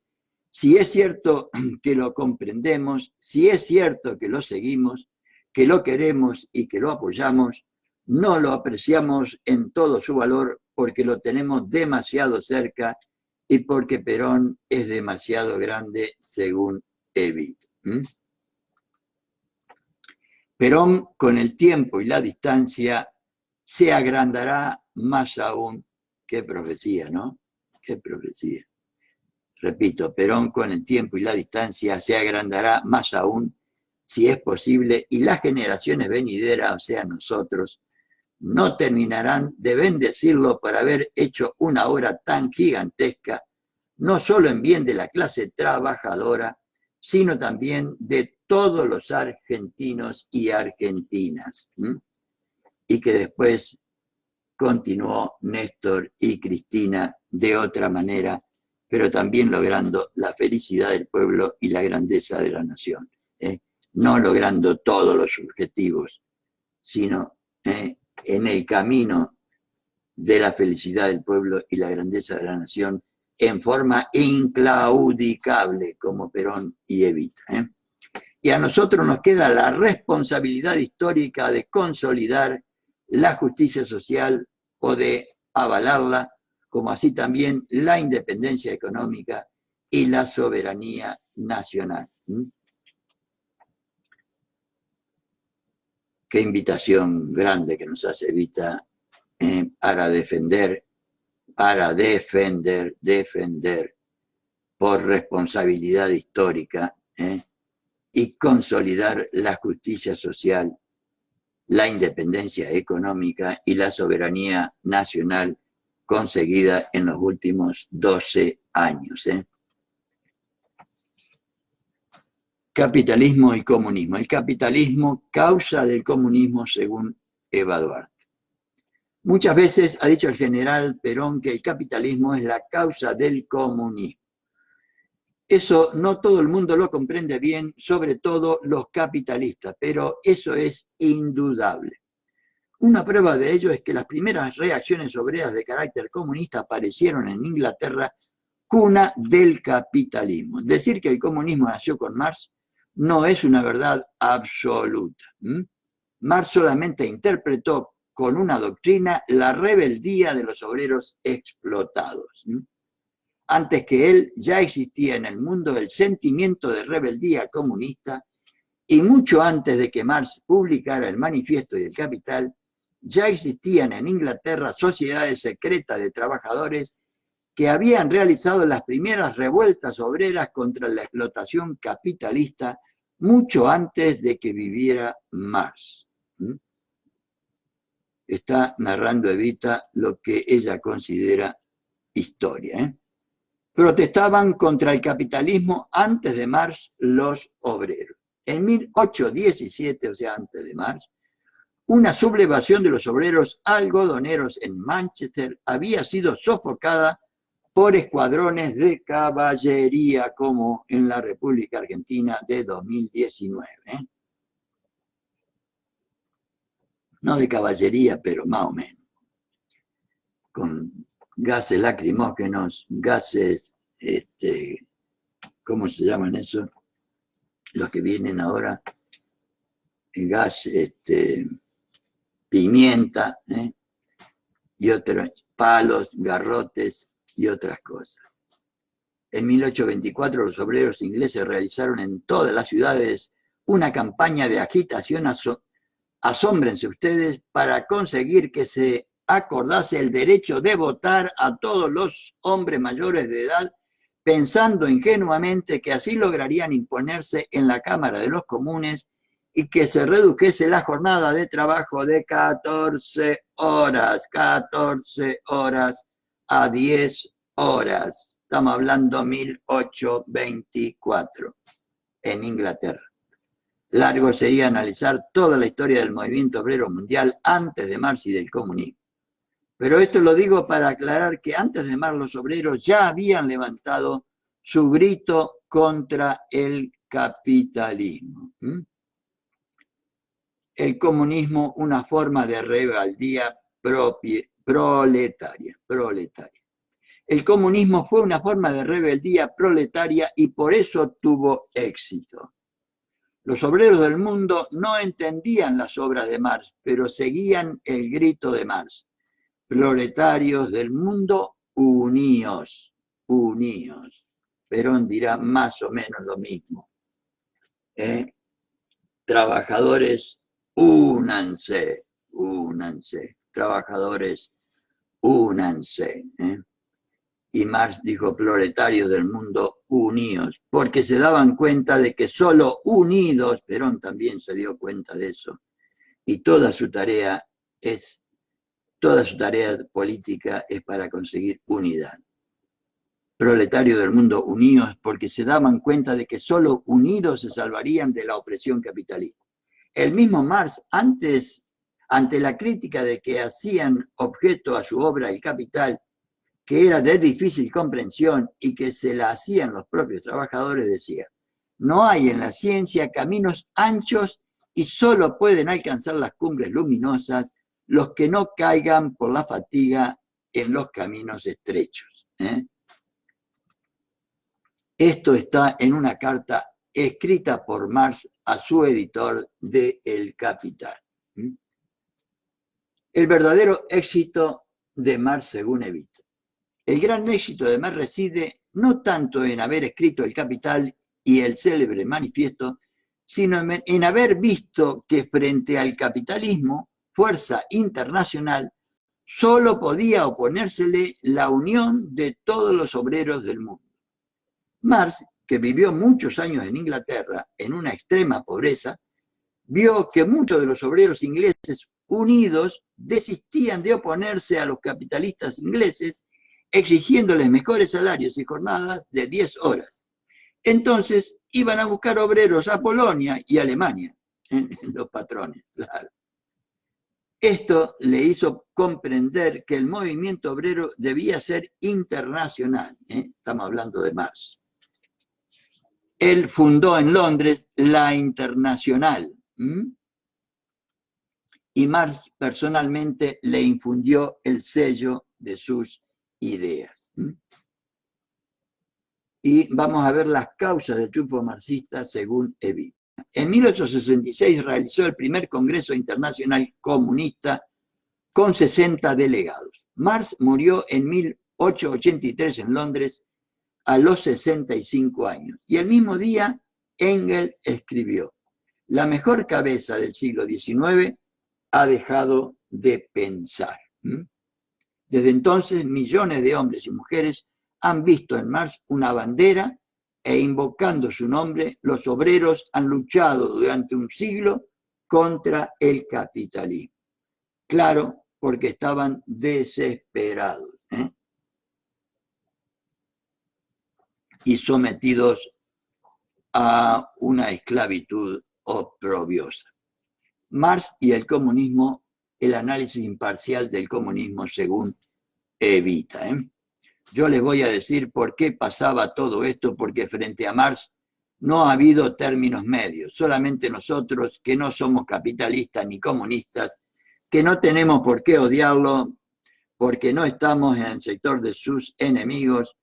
si es cierto que lo comprendemos, si es cierto que lo seguimos, que lo queremos y que lo apoyamos, no lo apreciamos en todo su valor porque lo tenemos demasiado cerca y porque Perón es demasiado grande, según Evita. Perón, con el tiempo y la distancia, se agrandará más aún. Qué profecía, ¿no? Qué profecía. Repito, Perón con el tiempo y la distancia se agrandará más aún, si es posible, y las generaciones venideras, o sea, nosotros, no terminarán de bendecirlo por haber hecho una obra tan gigantesca, no solo en bien de la clase trabajadora, sino también de todos los argentinos y argentinas. Y que después continuó Néstor y Cristina de otra manera, pero también logrando la felicidad del pueblo y la grandeza de la nación. No logrando todos los objetivos, sino en el camino de la felicidad del pueblo y la grandeza de la nación en forma inclaudicable, como Perón y Evita. Y a nosotros nos queda la responsabilidad histórica de consolidar la justicia social o de avalarla, como así también la independencia económica y la soberanía nacional. Qué invitación grande que nos hace Evita para defender por responsabilidad histórica y consolidar la justicia social, la independencia económica y la soberanía nacional conseguida en los últimos 12 años. Capitalismo y comunismo. El capitalismo, causa del comunismo, según Eva Duarte. Muchas veces ha dicho el general Perón que el capitalismo es la causa del comunismo. Eso no todo el mundo lo comprende bien, sobre todo los capitalistas, pero eso es indudable. Una prueba de ello es que las primeras reacciones obreras de carácter comunista aparecieron en Inglaterra, cuna del capitalismo. Decir que el comunismo nació con Marx no es una verdad absoluta. Marx solamente interpretó con una doctrina la rebeldía de los obreros explotados. Antes que él ya existía en el mundo el sentimiento de rebeldía comunista y mucho antes de que Marx publicara el Manifiesto y el Capital, ya existían en Inglaterra sociedades secretas de trabajadores que habían realizado las primeras revueltas obreras contra la explotación capitalista mucho antes de que viviera Marx. Está narrando Evita lo que ella considera historia. Protestaban contra el capitalismo antes de Marx los obreros. En 1817, o sea, antes de Marx, una sublevación de los obreros algodoneros en Manchester había sido sofocada por escuadrones de caballería, como en la República Argentina de 2019. No de caballería, pero más o menos. Con gases lacrimógenos, gases, ¿cómo se llaman esos? Los que vienen ahora, gas, pimienta, y otros palos, garrotes y otras cosas. En 1824 los obreros ingleses realizaron en todas las ciudades una campaña de agitación, asómbrense ustedes, para conseguir que se acordase el derecho de votar a todos los hombres mayores de edad, pensando ingenuamente que así lograrían imponerse en la Cámara de los Comunes y que se redujese la jornada de trabajo de 14 horas a 10 horas. Estamos hablando 1824 en Inglaterra. Largo sería analizar toda la historia del movimiento obrero mundial antes de Marx y del comunismo. Pero esto lo digo para aclarar que antes de Marx los obreros ya habían levantado su grito contra el capitalismo. El comunismo, una forma de rebeldía proletaria. El comunismo fue una forma de rebeldía proletaria y por eso tuvo éxito. Los obreros del mundo no entendían las obras de Marx, pero seguían el grito de Marx. Proletarios del mundo, uníos, uníos. Perón dirá más o menos lo mismo. Trabajadores, únanse, únanse. Trabajadores, únanse. Y Marx dijo: proletarios del mundo, unidos, porque se daban cuenta de que solo unidos, Perón también se dio cuenta de eso, y toda su tarea política es para conseguir unidad. Proletarios del mundo, unidos, porque se daban cuenta de que solo unidos se salvarían de la opresión capitalista. El mismo Marx, ante la crítica de que hacían objeto a su obra El Capital, que era de difícil comprensión y que se la hacían los propios trabajadores, decía: no hay en la ciencia caminos anchos y solo pueden alcanzar las cumbres luminosas los que no caigan por la fatiga en los caminos estrechos. Esto está en una carta escrita por Marx a su editor de El Capital. El verdadero éxito de Marx, según Evita. El gran éxito de Marx reside no tanto en haber escrito El Capital y el célebre manifiesto, sino en haber visto que frente al capitalismo, fuerza internacional, solo podía oponérsele la unión de todos los obreros del mundo. Marx, que vivió muchos años en Inglaterra en una extrema pobreza, vio que muchos de los obreros ingleses unidos desistían de oponerse a los capitalistas ingleses, exigiéndoles mejores salarios y jornadas de 10 horas. Entonces iban a buscar obreros a Polonia y Alemania, los patrones, claro. Esto le hizo comprender que el movimiento obrero debía ser internacional. Estamos hablando de Marx. Él fundó en Londres la Internacional. Y Marx personalmente le infundió el sello de sus ideas. Y vamos a ver las causas del triunfo marxista según Evita. En 1866 realizó el primer Congreso Internacional Comunista con 60 delegados. Marx murió en 1883 en Londres a los 65 años. Y el mismo día Engels escribió: la mejor cabeza del siglo XIX ha dejado de pensar. Desde entonces, millones de hombres y mujeres han visto en Marx una bandera e invocando su nombre, los obreros han luchado durante un siglo contra el capitalismo. Claro, porque estaban desesperados y sometidos a una esclavitud oprobiosa. Marx y el comunismo, el análisis imparcial del comunismo según Evita. Yo les voy a decir por qué pasaba todo esto, porque frente a Marx no ha habido términos medios, solamente nosotros que no somos capitalistas ni comunistas, que no tenemos por qué odiarlo, porque no estamos en el sector de sus enemigos,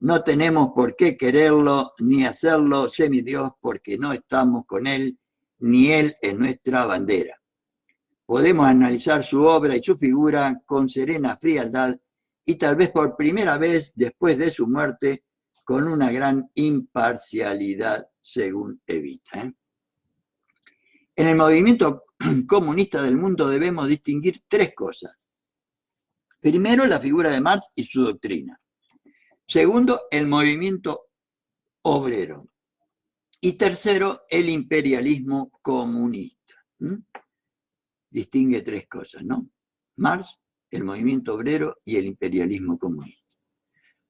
no tenemos por qué quererlo ni hacerlo semidios, porque no estamos con él, ni él en nuestra bandera. Podemos analizar su obra y su figura con serena frialdad y tal vez por primera vez después de su muerte con una gran imparcialidad, según Evita. En el movimiento comunista del mundo debemos distinguir tres cosas. Primero, la figura de Marx y su doctrina. Segundo, el movimiento obrero. Y tercero, el imperialismo comunista. Distingue tres cosas, ¿no? Marx, el movimiento obrero y el imperialismo comunista.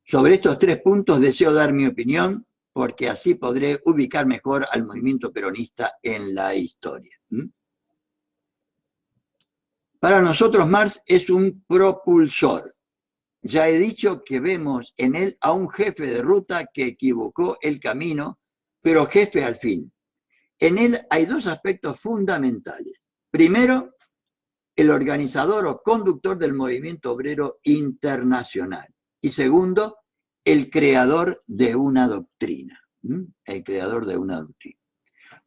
Sobre estos tres puntos deseo dar mi opinión, porque así podré ubicar mejor al movimiento peronista en la historia. Para nosotros Marx es un propulsor. Ya he dicho que vemos en él a un jefe de ruta que equivocó el camino, pero jefe al fin. En él hay dos aspectos fundamentales. Primero, el organizador o conductor del movimiento obrero internacional. Y segundo, el creador de una doctrina. El creador de una doctrina.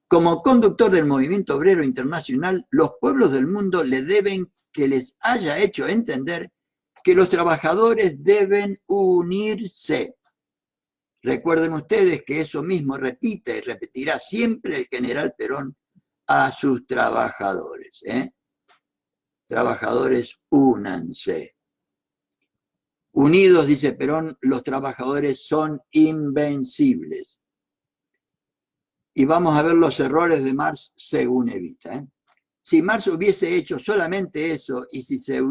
Como conductor del movimiento obrero internacional, los pueblos del mundo le deben que les haya hecho entender que los trabajadores deben unirse. Recuerden ustedes que eso mismo repite y repetirá siempre el general Perón a sus trabajadores. Trabajadores, únanse. Unidos, dice Perón, los trabajadores son invencibles. Y vamos a ver los errores de Marx según Evita. Si Marx hubiese hecho solamente eso y si se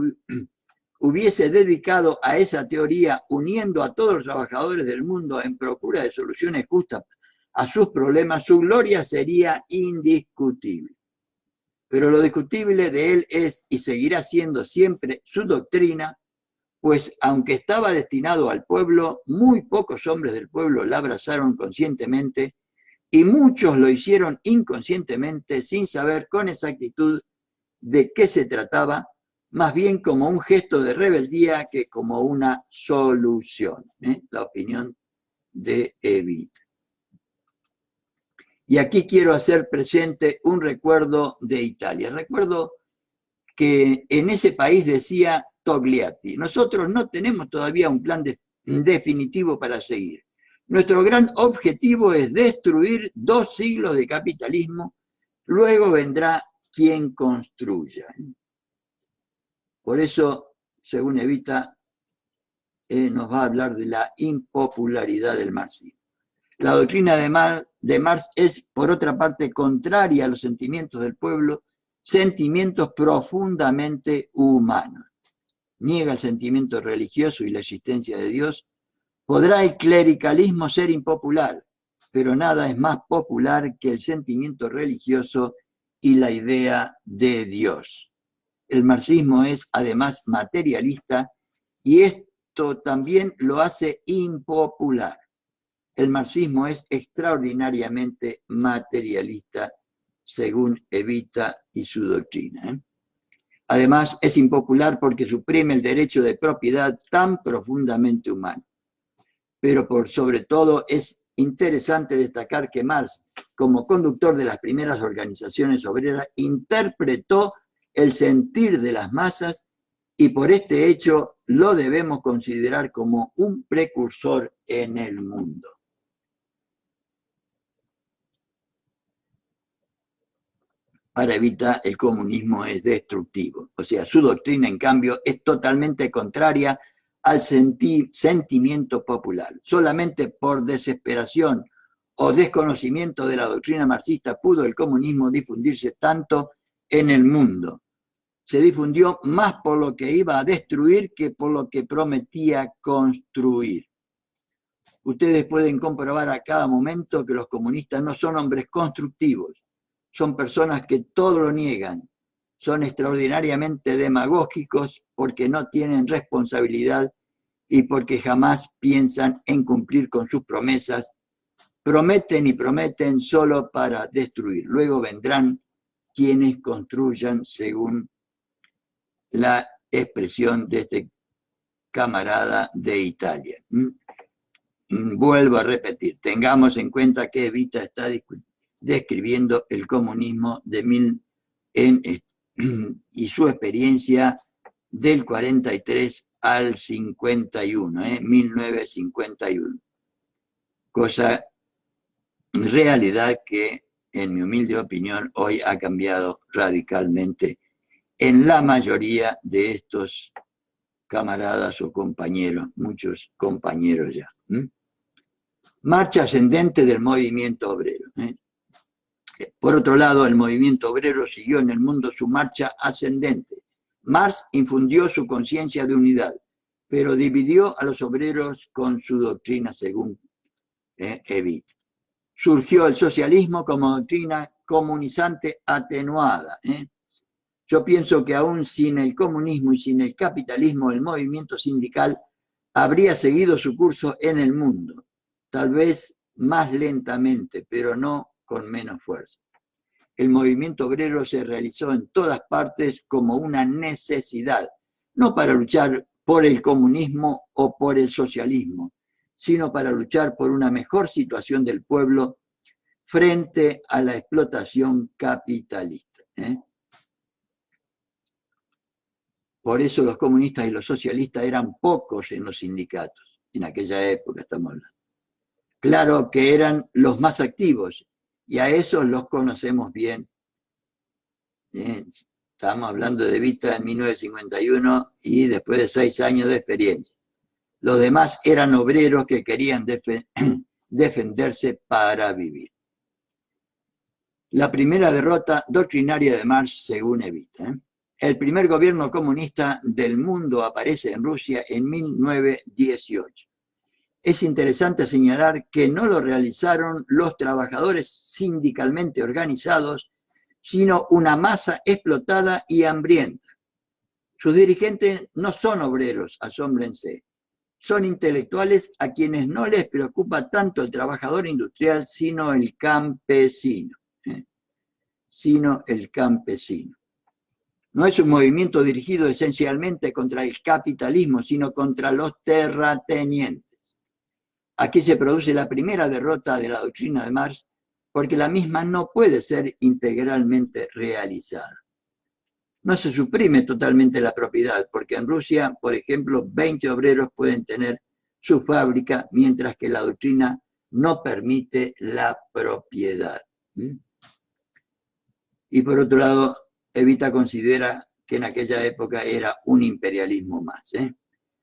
hubiese dedicado a esa teoría uniendo a todos los trabajadores del mundo en procura de soluciones justas a sus problemas, su gloria sería indiscutible. Pero lo discutible de él es y seguirá siendo siempre su doctrina, pues aunque estaba destinado al pueblo, muy pocos hombres del pueblo la abrazaron conscientemente y muchos lo hicieron inconscientemente sin saber con exactitud de qué se trataba, más bien como un gesto de rebeldía que como una solución. La opinión de Evita. Y aquí quiero hacer presente un recuerdo de Italia. Recuerdo que en ese país decía Togliatti, nosotros no tenemos todavía un plan definitivo para seguir. Nuestro gran objetivo es destruir 2 siglos de capitalismo, luego vendrá quien construya. Por eso, según Evita, nos va a hablar de la impopularidad del marxismo. La doctrina de Marx es, por otra parte, contraria a los sentimientos del pueblo, sentimientos profundamente humanos. Niega el sentimiento religioso y la existencia de Dios. Podrá el clericalismo ser impopular, pero nada es más popular que el sentimiento religioso y la idea de Dios. El marxismo es además materialista y esto también lo hace impopular. El marxismo es extraordinariamente materialista, según Evita y su doctrina. Además, es impopular porque suprime el derecho de propiedad tan profundamente humano. Pero por sobre todo es interesante destacar que Marx, como conductor de las primeras organizaciones obreras, interpretó el sentir de las masas y por este hecho lo debemos considerar como un precursor en el mundo. Para Evita, el comunismo es destructivo. O sea, su doctrina, en cambio, es totalmente contraria al sentimiento popular. Solamente por desesperación o desconocimiento de la doctrina marxista pudo el comunismo difundirse tanto en el mundo. Se difundió más por lo que iba a destruir que por lo que prometía construir. Ustedes pueden comprobar a cada momento que los comunistas no son hombres constructivos, son personas que todo lo niegan, son extraordinariamente demagógicos porque no tienen responsabilidad y porque jamás piensan en cumplir con sus promesas, prometen y prometen solo para destruir. Luego vendrán quienes construyan, según la expresión de este camarada de Italia. Vuelvo a repetir, tengamos en cuenta que Evita está describiendo el comunismo y su experiencia del 43 al 51, 1951. Cosa, en realidad, que en mi humilde opinión hoy ha cambiado radicalmente en la mayoría de estos camaradas o compañeros, muchos compañeros ya. Marcha ascendente del movimiento obrero. Por otro lado, el movimiento obrero siguió en el mundo su marcha ascendente. Marx infundió su conciencia de unidad, pero dividió a los obreros con su doctrina, según Evita. Surgió el socialismo como doctrina comunizante atenuada. Yo pienso que aún sin el comunismo y sin el capitalismo, el movimiento sindical habría seguido su curso en el mundo, tal vez más lentamente, pero no con menos fuerza. El movimiento obrero se realizó en todas partes como una necesidad, no para luchar por el comunismo o por el socialismo, sino para luchar por una mejor situación del pueblo frente a la explotación capitalista. Por eso los comunistas y los socialistas eran pocos en los sindicatos, en aquella época estamos hablando. Claro que eran los más activos, y a esos los conocemos bien. Estamos hablando de Evita en 1951 y después de 6 años de experiencia. Los demás eran obreros que querían defenderse para vivir. La primera derrota doctrinaria de Marx, según Evita. El primer gobierno comunista del mundo aparece en Rusia en 1918. Es interesante señalar que no lo realizaron los trabajadores sindicalmente organizados, sino una masa explotada y hambrienta. Sus dirigentes no son obreros, asómbrense, son intelectuales a quienes no les preocupa tanto el trabajador industrial, sino el campesino. No es un movimiento dirigido esencialmente contra el capitalismo, sino contra los terratenientes. Aquí se produce la primera derrota de la doctrina de Marx, porque la misma no puede ser integralmente realizada. No se suprime totalmente la propiedad, porque en Rusia, por ejemplo, 20 obreros pueden tener su fábrica, mientras que la doctrina no permite la propiedad. Y por otro lado, Evita considera que en aquella época era un imperialismo más.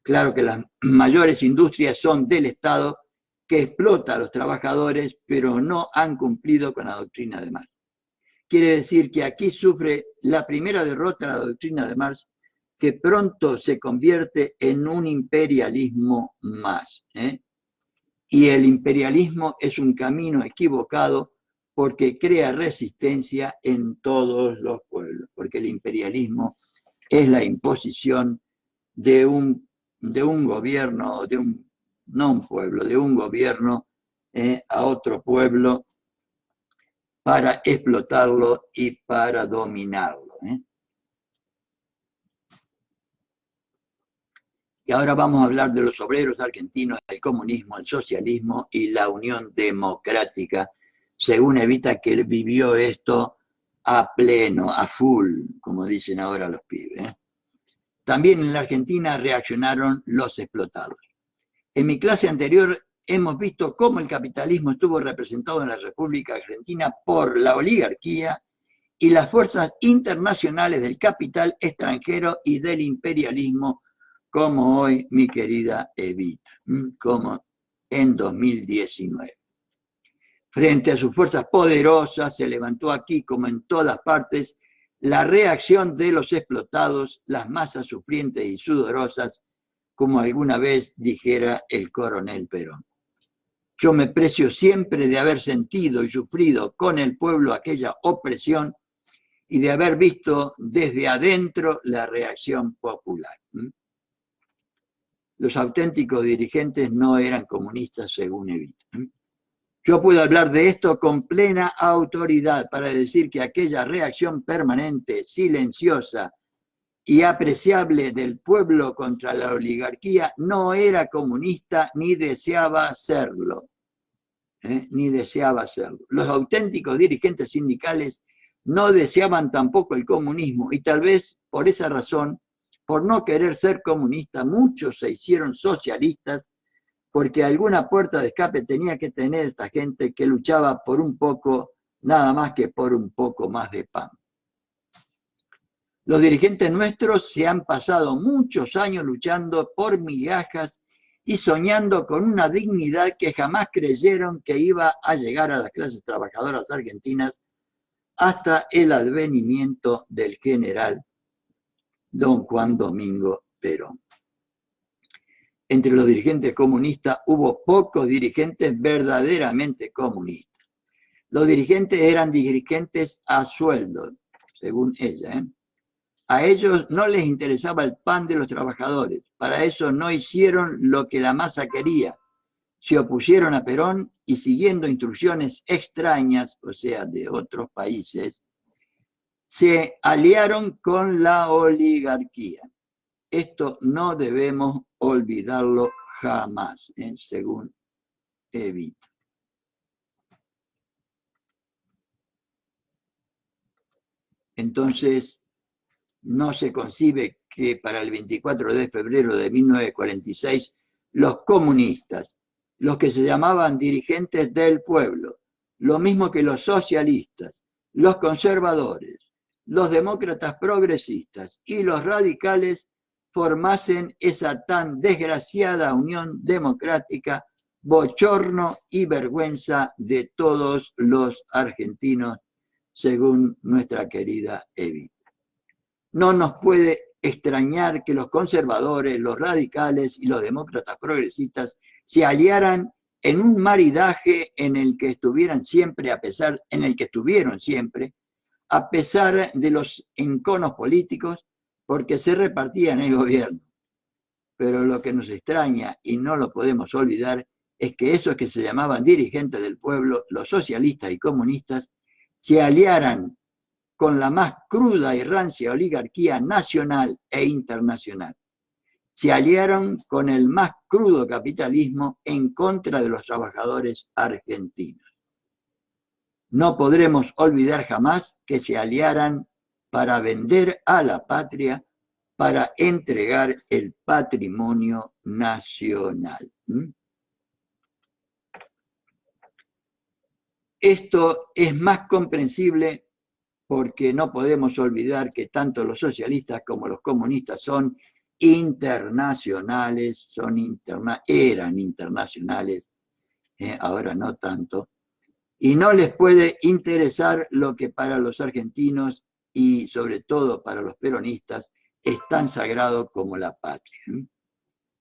Claro que las mayores industrias son del Estado, que explota a los trabajadores, pero no han cumplido con la doctrina de Marx. Quiere decir que aquí sufre la primera derrota de la doctrina de Marx, que pronto se convierte en un imperialismo más. Y el imperialismo es un camino equivocado porque crea resistencia en todos los pueblos, porque el imperialismo es la imposición de un gobierno, no un pueblo, de un gobierno a otro pueblo para explotarlo y para dominarlo. Y ahora vamos a hablar de los obreros argentinos, el comunismo, el socialismo y la Unión Democrática, según Evita, que él vivió esto a pleno, a full, como dicen ahora los pibes. También en la Argentina reaccionaron los explotados. En mi clase anterior hemos visto cómo el capitalismo estuvo representado en la República Argentina por la oligarquía y las fuerzas internacionales del capital extranjero y del imperialismo, como hoy mi querida Evita, como en 2019. Frente a sus fuerzas poderosas se levantó aquí, como en todas partes, la reacción de los explotados, las masas sufrientes y sudorosas, como alguna vez dijera el coronel Perón. Yo me precio siempre de haber sentido y sufrido con el pueblo aquella opresión y de haber visto desde adentro la reacción popular. Los auténticos dirigentes no eran comunistas, según Evita. Yo puedo hablar de esto con plena autoridad para decir que aquella reacción permanente, silenciosa y apreciable del pueblo contra la oligarquía no era comunista ni deseaba serlo. Ni deseaba serlo. Los auténticos dirigentes sindicales no deseaban tampoco el comunismo y tal vez por esa razón, por no querer ser comunistas, muchos se hicieron socialistas porque alguna puerta de escape tenía que tener esta gente que luchaba por un poco, nada más que por un poco más de pan. Los dirigentes nuestros se han pasado muchos años luchando por migajas y soñando con una dignidad que jamás creyeron que iba a llegar a las clases trabajadoras argentinas hasta el advenimiento del general don Juan Domingo Perón. Entre los dirigentes comunistas hubo pocos dirigentes verdaderamente comunistas. Los dirigentes eran dirigentes a sueldo, según ella. A ellos no les interesaba el pan de los trabajadores. Para eso no hicieron lo que la masa quería. Se opusieron a Perón y siguiendo instrucciones extrañas, o sea, de otros países, se aliaron con la oligarquía. Esto no debemos olvidarlo jamás, según Evita. Entonces, no se concibe que para el 24 de febrero de 1946 los comunistas, los que se llamaban dirigentes del pueblo, lo mismo que los socialistas, los conservadores, los demócratas progresistas y los radicales formasen esa tan desgraciada unión democrática, bochorno y vergüenza de todos los argentinos, según nuestra querida Evita. No nos puede extrañar que los conservadores, los radicales y los demócratas progresistas se aliaran en un maridaje en el que estuvieron siempre, a pesar de los enconos políticos, porque se repartían el gobierno. Pero lo que nos extraña, y no lo podemos olvidar, es que esos que se llamaban dirigentes del pueblo, los socialistas y comunistas, se aliaran con la más cruda y rancia oligarquía nacional e internacional. Se aliaron con el más crudo capitalismo en contra de los trabajadores argentinos. No podremos olvidar jamás que se aliaran para vender a la patria, para entregar el patrimonio nacional. Esto es más comprensible porque no podemos olvidar que tanto los socialistas como los comunistas son internacionales, eran internacionales, ahora no tanto, y no les puede interesar lo que para los argentinos y sobre todo para los peronistas es tan sagrado como la patria.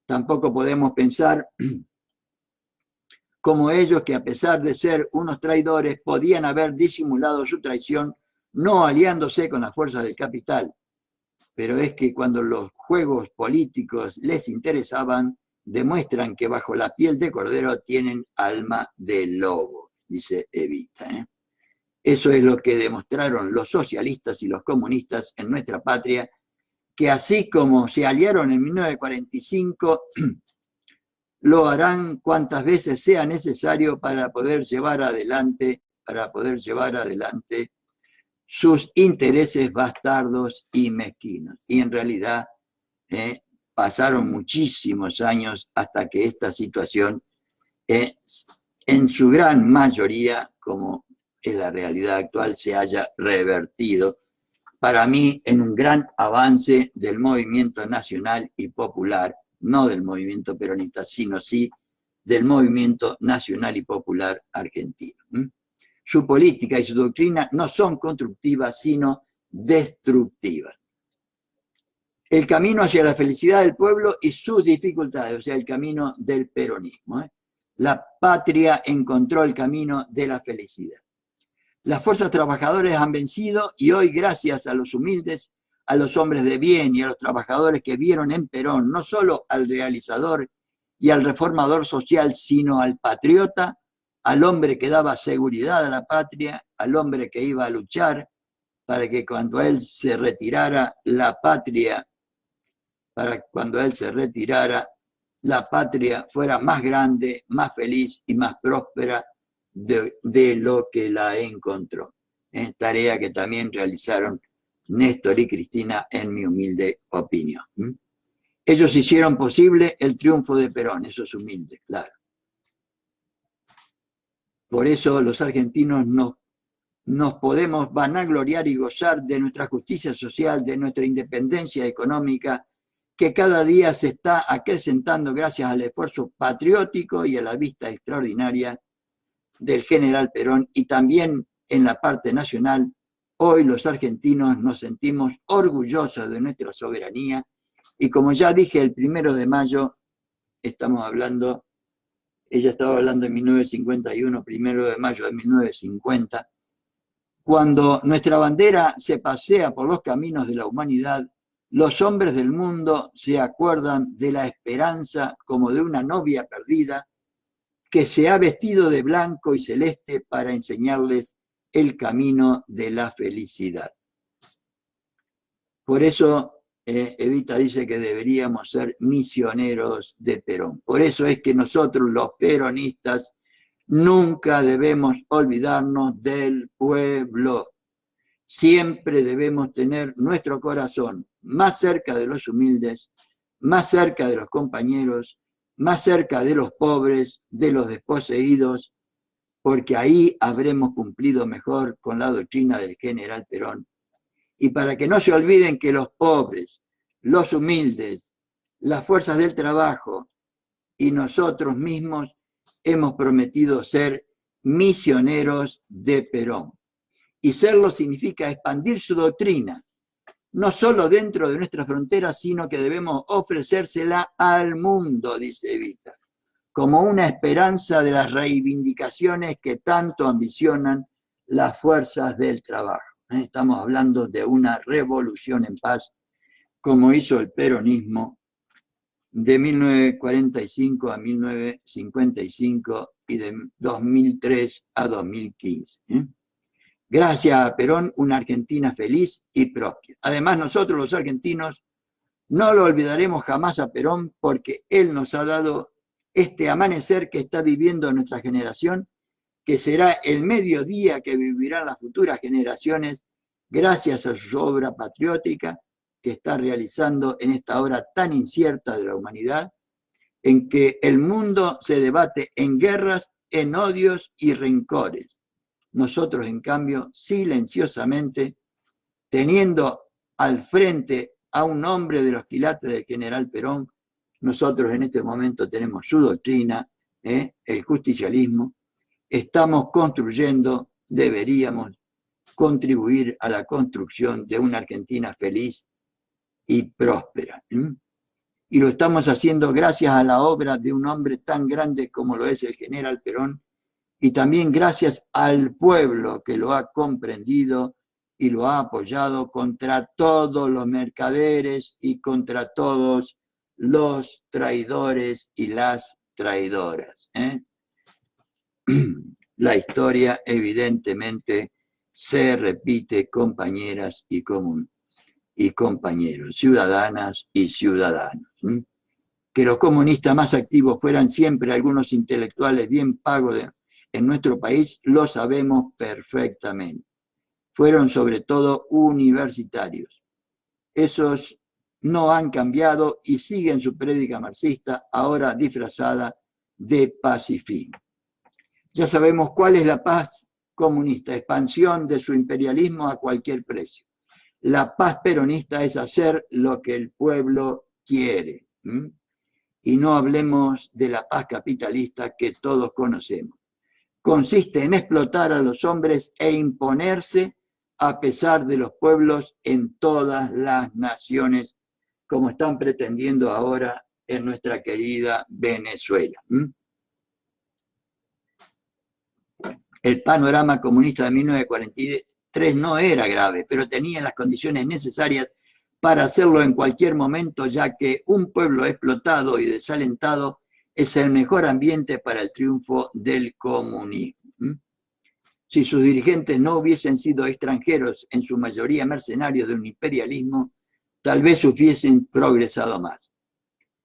Tampoco podemos pensar como ellos, que a pesar de ser unos traidores podían haber disimulado su traición no aliándose con las fuerzas del capital, pero es que cuando los juegos políticos les interesaban, demuestran que bajo la piel de cordero tienen alma de lobo, dice Evita. Eso es lo que demostraron los socialistas y los comunistas en nuestra patria, que así como se aliaron en 1945, lo harán cuantas veces sea necesario para poder llevar adelante sus intereses bastardos y mezquinos. Y en realidad pasaron muchísimos años hasta que esta situación, en su gran mayoría, como es la realidad actual, se haya revertido, para mí, en un gran avance del movimiento nacional y popular, no del movimiento peronista, sino sí del movimiento nacional y popular argentino. Su política y su doctrina no son constructivas, sino destructivas. El camino hacia la felicidad del pueblo y sus dificultades, o sea, el camino del peronismo. La patria encontró el camino de la felicidad. Las fuerzas trabajadoras han vencido y hoy, gracias a los humildes, a los hombres de bien y a los trabajadores que vieron en Perón no solo al realizador y al reformador social, sino al patriota, al hombre que daba seguridad a la patria, al hombre que iba a luchar para que cuando él se retirara la patria, fuera más grande, más feliz y más próspera de lo que la encontró. Tarea que también realizaron Néstor y Cristina, en mi humilde opinión. Ellos hicieron posible el triunfo de Perón, esos humildes, claro. Por eso los argentinos nos podemos vanagloriar y gozar de nuestra justicia social, de nuestra independencia económica, que cada día se está acrecentando gracias al esfuerzo patriótico y a la vista extraordinaria del general Perón, y también en la parte nacional. Hoy los argentinos nos sentimos orgullosos de nuestra soberanía, y como ya dije, el 1 de mayo, ella estaba hablando en 1951, 1 de mayo de 1950, cuando nuestra bandera se pasea por los caminos de la humanidad, los hombres del mundo se acuerdan de la esperanza como de una novia perdida que se ha vestido de blanco y celeste para enseñarles el camino de la felicidad. Por eso Evita dice que deberíamos ser misioneros de Perón. Por eso es que nosotros, los peronistas, nunca debemos olvidarnos del pueblo. Siempre debemos tener nuestro corazón más cerca de los humildes, más cerca de los compañeros, más cerca de los pobres, de los desposeídos, porque ahí habremos cumplido mejor con la doctrina del general Perón. Y para que no se olviden que los pobres, los humildes, las fuerzas del trabajo y nosotros mismos hemos prometido ser misioneros de Perón. Y serlo significa expandir su doctrina, no solo dentro de nuestras fronteras, sino que debemos ofrecérsela al mundo, dice Evita, como una esperanza de las reivindicaciones que tanto ambicionan las fuerzas del trabajo. Estamos hablando de una revolución en paz, como hizo el peronismo de 1945 a 1955 y de 2003 a 2015. Gracias a Perón, una Argentina feliz y próspera. Además, nosotros los argentinos no lo olvidaremos jamás a Perón, porque él nos ha dado este amanecer que está viviendo nuestra generación, que será el mediodía que vivirán las futuras generaciones gracias a su obra patriótica que está realizando en esta hora tan incierta de la humanidad, en que el mundo se debate en guerras, en odios y rencores. Nosotros, en cambio, silenciosamente, teniendo al frente a un hombre de los quilates del general Perón, nosotros en este momento tenemos su doctrina, el justicialismo, estamos construyendo, deberíamos contribuir a la construcción de una Argentina feliz y próspera. Y lo estamos haciendo gracias a la obra de un hombre tan grande como lo es el general Perón, y también gracias al pueblo que lo ha comprendido y lo ha apoyado contra todos los mercaderes y contra todos los traidores y las traidoras. La historia evidentemente se repite, compañeras y compañeros, ciudadanas y ciudadanos. Que los comunistas más activos fueran siempre algunos intelectuales bien pagos en nuestro país, lo sabemos perfectamente. Fueron sobre todo universitarios. Esos no han cambiado y siguen su prédica marxista, ahora disfrazada de pacifismo. Ya sabemos cuál es la paz comunista: expansión de su imperialismo a cualquier precio. La paz peronista es hacer lo que el pueblo quiere. Y no hablemos de la paz capitalista que todos conocemos. Consiste en explotar a los hombres e imponerse a pesar de los pueblos en todas las naciones, como están pretendiendo ahora en nuestra querida Venezuela. El panorama comunista de 1943 no era grave, pero tenía las condiciones necesarias para hacerlo en cualquier momento, ya que un pueblo explotado y desalentado es el mejor ambiente para el triunfo del comunismo. Si sus dirigentes no hubiesen sido extranjeros, en su mayoría mercenarios de un imperialismo, tal vez hubiesen progresado más.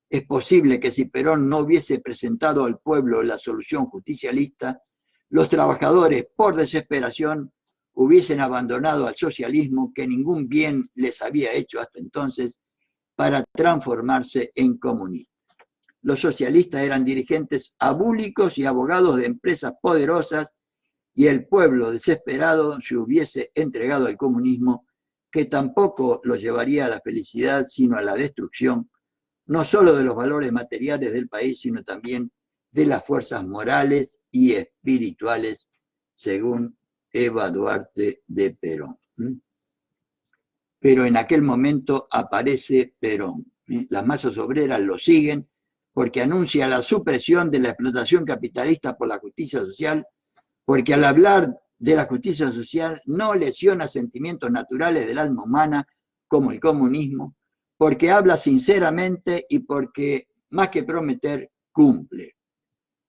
Es posible que si Perón no hubiese presentado al pueblo la solución justicialista, los trabajadores, por desesperación, hubiesen abandonado al socialismo, que ningún bien les había hecho hasta entonces, para transformarse en comunistas. Los socialistas eran dirigentes abúlicos y abogados de empresas poderosas, y el pueblo desesperado se hubiese entregado al comunismo, que tampoco lo llevaría a la felicidad, sino a la destrucción, no solo de los valores materiales del país, sino también de las fuerzas morales y espirituales, según Eva Duarte de Perón. Pero en aquel momento aparece Perón. Las masas obreras lo siguen porque anuncia la supresión de la explotación capitalista por la justicia social, porque al hablar de la justicia social no lesiona sentimientos naturales del alma humana como el comunismo, porque habla sinceramente y porque, más que prometer, cumple.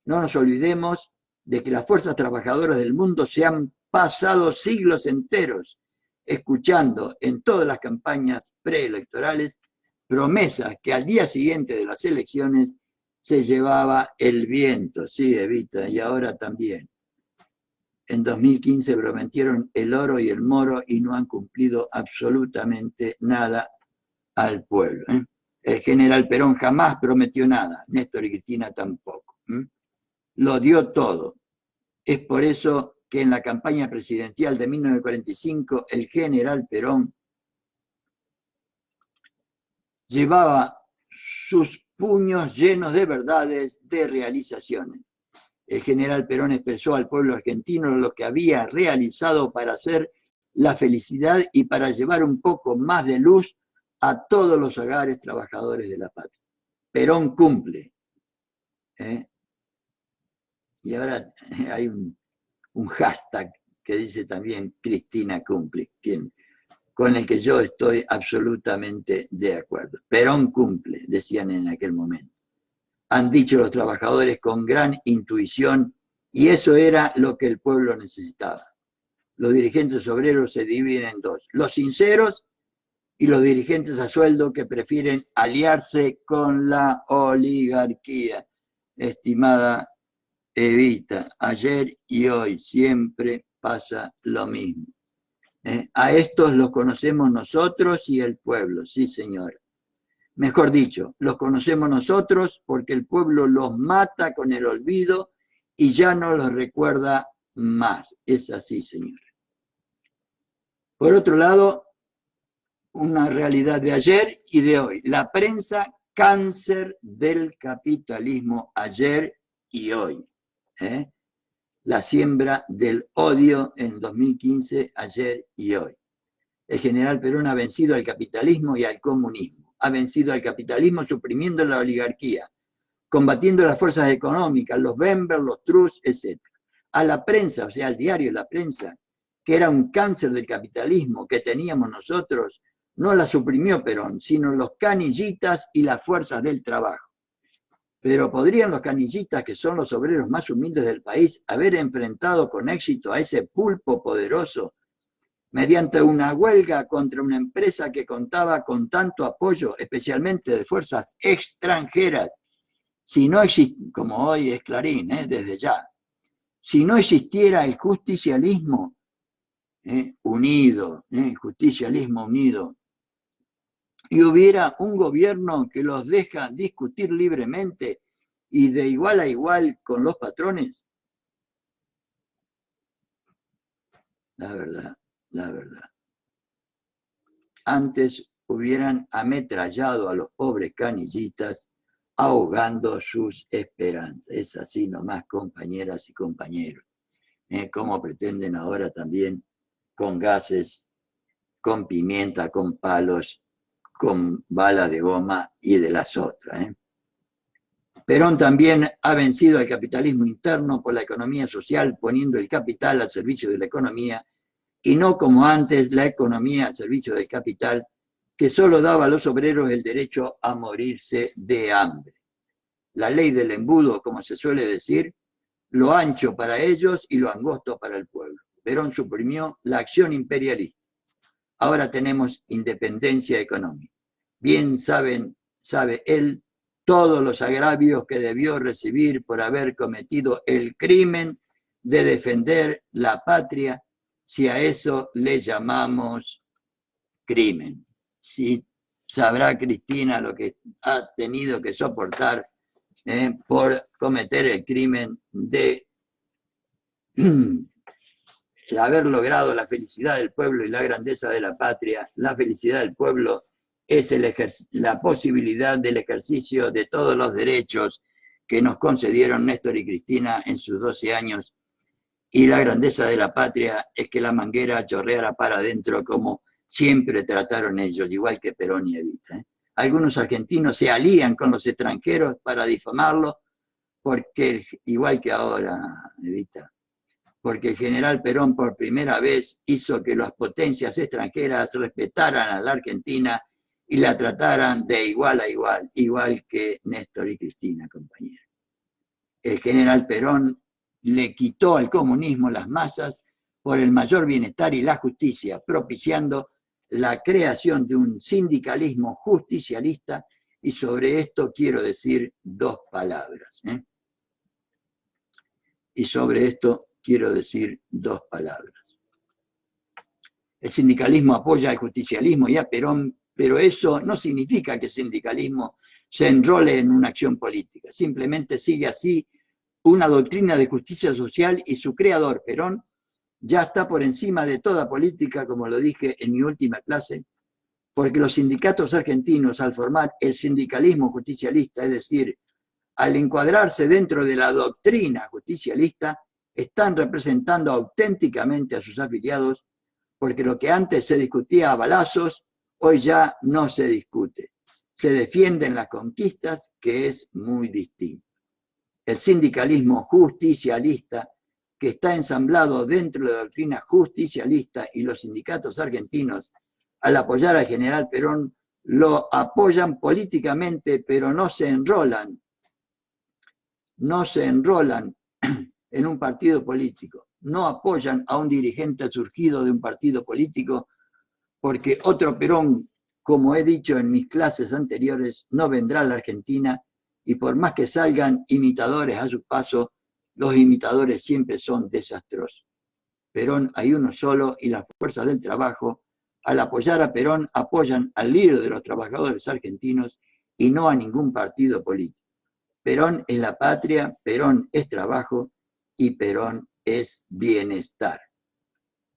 No nos olvidemos de que las fuerzas trabajadoras del mundo se han pasado siglos enteros escuchando en todas las campañas preelectorales promesas que al día siguiente de las elecciones se llevaba el viento. Sí, Evita, y ahora también. En 2015 prometieron el oro y el moro y no han cumplido absolutamente nada al pueblo. El general Perón jamás prometió nada, Néstor y Cristina tampoco. Lo dio todo. Es por eso que en la campaña presidencial de 1945 el general Perón llevaba sus puños llenos de verdades, de realizaciones. El general Perón expresó al pueblo argentino lo que había realizado para hacer la felicidad y para llevar un poco más de luz a todos los hogares trabajadores de la patria. Perón cumple. Y ahora hay un hashtag que dice también Cristina cumple, con el que yo estoy absolutamente de acuerdo. Perón cumple, decían en aquel momento. Han dicho los trabajadores con gran intuición, y eso era lo que el pueblo necesitaba. Los dirigentes obreros se dividen en dos: los sinceros y los dirigentes a sueldo que prefieren aliarse con la oligarquía. Estimada Evita, ayer y hoy siempre pasa lo mismo. A estos los conocemos nosotros y el pueblo, sí señora. Mejor dicho, los conocemos nosotros porque el pueblo los mata con el olvido y ya no los recuerda más. Es así, señora. Por otro lado, una realidad de ayer y de hoy. La prensa, cáncer del capitalismo ayer y hoy. La siembra del odio en 2015, ayer y hoy. El general Perón ha vencido al capitalismo y al comunismo. Ha vencido al capitalismo suprimiendo la oligarquía, combatiendo las fuerzas económicas, los Bember, los Trust, etc. A la prensa, o sea, al diario La Prensa, que era un cáncer del capitalismo que teníamos nosotros, no la suprimió Perón, sino los canillitas y las fuerzas del trabajo. Pero ¿podrían los canillitas, que son los obreros más humildes del país, haber enfrentado con éxito a ese pulpo poderoso mediante una huelga contra una empresa que contaba con tanto apoyo, especialmente de fuerzas extranjeras? Si no existiera, como hoy es Clarín, desde ya, si no existiera el justicialismo unido, justicialismo unido, y hubiera un gobierno que los deja discutir libremente y de igual a igual con los patrones, la verdad, antes hubieran ametrallado a los pobres canillitas, ahogando sus esperanzas. Es así nomás, compañeras y compañeros. Como pretenden ahora también con gases, con pimienta, con palos, con balas de goma y de las otras. Perón también ha vencido al capitalismo interno por la economía social, poniendo el capital al servicio de la economía y no como antes la economía al servicio del capital, que solo daba a los obreros el derecho a morirse de hambre. La ley del embudo, como se suele decir, lo ancho para ellos y lo angosto para el pueblo. Perón suprimió la acción imperialista. Ahora tenemos independencia económica. Bien sabe él todos los agravios que debió recibir por haber cometido el crimen de defender la patria, si a eso le llamamos crimen. Si sabrá Cristina lo que ha tenido que soportar por cometer el crimen de haber logrado la felicidad del pueblo y la grandeza de la patria. La felicidad del pueblo es la posibilidad del ejercicio de todos los derechos que nos concedieron Néstor y Cristina en sus 12 años, y la grandeza de la patria es que la manguera chorreara para adentro como siempre trataron ellos, igual que Perón y Evita. Algunos argentinos se alían con los extranjeros para difamarlo, porque, igual que ahora, Evita, porque el general Perón por primera vez hizo que las potencias extranjeras respetaran a la Argentina y la trataran de igual a igual, igual que Néstor y Cristina, compañero. El general Perón le quitó al comunismo las masas por el mayor bienestar y la justicia, propiciando la creación de un sindicalismo justicialista, y sobre esto quiero decir dos palabras. Y sobre esto quiero decir dos palabras. El sindicalismo apoya al justicialismo y a Perón, pero eso no significa que el sindicalismo se enrole en una acción política. Simplemente sigue así una doctrina de justicia social, y su creador, Perón, ya está por encima de toda política, como lo dije en mi última clase, porque los sindicatos argentinos, al formar el sindicalismo justicialista, es decir, al encuadrarse dentro de la doctrina justicialista, están representando auténticamente a sus afiliados, porque lo que antes se discutía a balazos, hoy ya no se discute. Se defienden las conquistas, que es muy distinto. El sindicalismo justicialista, que está ensamblado dentro de la doctrina justicialista, y los sindicatos argentinos, al apoyar al general Perón, lo apoyan políticamente, pero no se enrolan en un partido político, no apoyan a un dirigente surgido de un partido político, porque otro Perón, como he dicho en mis clases anteriores, no vendrá a la Argentina, y por más que salgan imitadores a su paso, los imitadores siempre son desastrosos. Perón hay uno solo, y las fuerzas del trabajo, al apoyar a Perón, apoyan al líder de los trabajadores argentinos y no a ningún partido político. Perón es la patria, Perón es trabajo y Perón es bienestar.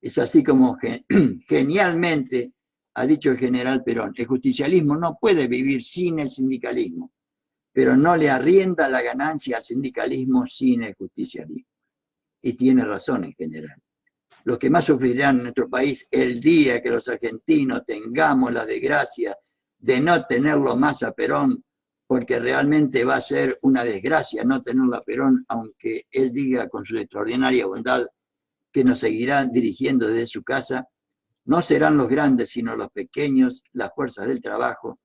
Es así como genialmente ha dicho el general Perón: el justicialismo no puede vivir sin el sindicalismo, pero no le arrienda la ganancia al sindicalismo sin el justicialismo. Y tiene razón en general. Los que más sufrirán en nuestro país el día que los argentinos tengamos la desgracia de no tenerlo más a Perón, porque realmente va a ser una desgracia no tenerlo a Perón, aunque él diga con su extraordinaria bondad que nos seguirá dirigiendo desde su casa, no serán los grandes sino los pequeños, las fuerzas del trabajo,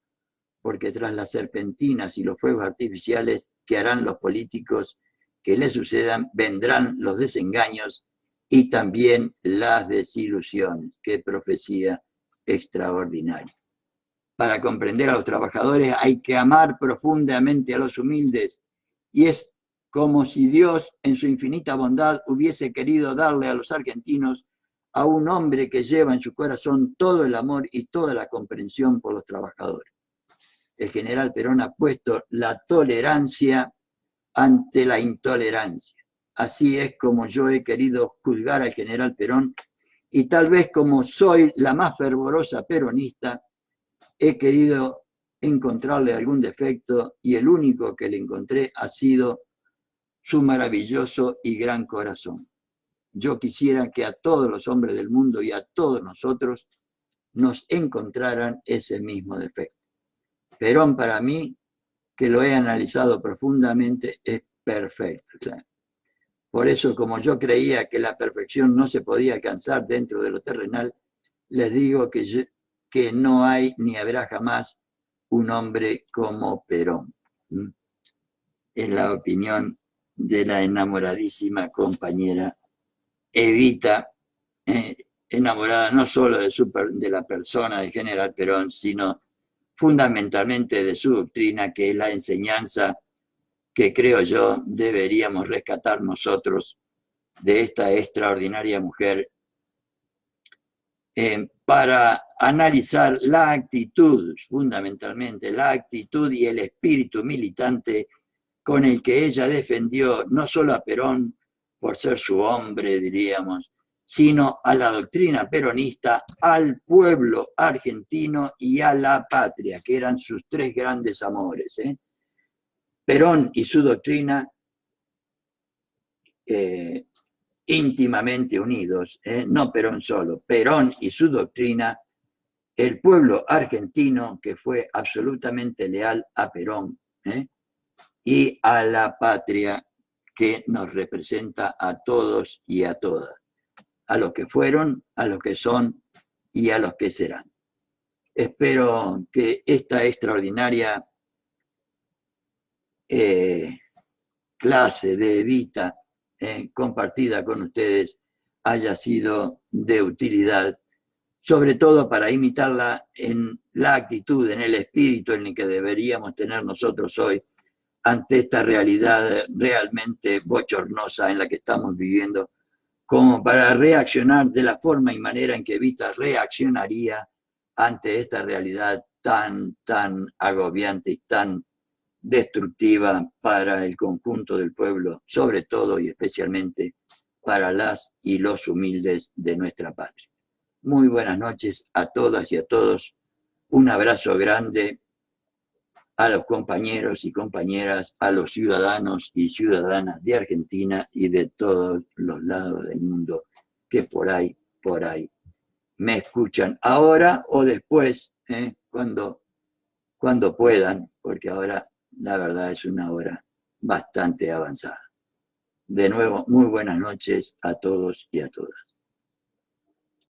porque tras las serpentinas y los fuegos artificiales que harán los políticos que le sucedan, vendrán los desengaños y también las desilusiones. Qué profecía extraordinaria. Para comprender a los trabajadores hay que amar profundamente a los humildes, y es como si Dios en su infinita bondad hubiese querido darle a los argentinos a un hombre que lleva en su corazón todo el amor y toda la comprensión por los trabajadores. El general Perón ha puesto la tolerancia ante la intolerancia. Así es como yo he querido juzgar al general Perón, y tal vez como soy la más fervorosa peronista, he querido encontrarle algún defecto, y el único que le encontré ha sido su maravilloso y gran corazón. Yo quisiera que a todos los hombres del mundo y a todos nosotros nos encontraran ese mismo defecto. Perón, para mí, que lo he analizado profundamente, es perfecto. Claro. Por eso, como yo creía que la perfección no se podía alcanzar dentro de lo terrenal, les digo que no hay ni habrá jamás un hombre como Perón. Es la opinión de la enamoradísima compañera Evita, enamorada no solo de la persona del general Perón, sino fundamentalmente de su doctrina, que es la enseñanza que creo yo deberíamos rescatar nosotros de esta extraordinaria mujer, para analizar la actitud, fundamentalmente la actitud y el espíritu militante con el que ella defendió no solo a Perón por ser su hombre, diríamos, sino a la doctrina peronista, al pueblo argentino y a la patria, que eran sus tres grandes amores. Perón y su doctrina, íntimamente unidos, no Perón solo, Perón y su doctrina, el pueblo argentino que fue absolutamente leal a Perón, y a la patria que nos representa a todos y a todas, a los que fueron, a los que son y a los que serán. Espero que esta extraordinaria clase de Evita, compartida con ustedes, haya sido de utilidad, sobre todo para imitarla en la actitud, en el espíritu en el que deberíamos tener nosotros hoy ante esta realidad realmente bochornosa en la que estamos viviendo, como para reaccionar de la forma y manera en que Evita reaccionaría ante esta realidad tan agobiante y tan destructiva para el conjunto del pueblo, sobre todo y especialmente para las y los humildes de nuestra patria. Muy buenas noches a todas y a todos. Un abrazo grande a los compañeros y compañeras, a los ciudadanos y ciudadanas de Argentina y de todos los lados del mundo que por ahí me escuchan ahora o después, cuando puedan, porque ahora la verdad es una hora bastante avanzada. De nuevo, muy buenas noches a todos y a todas.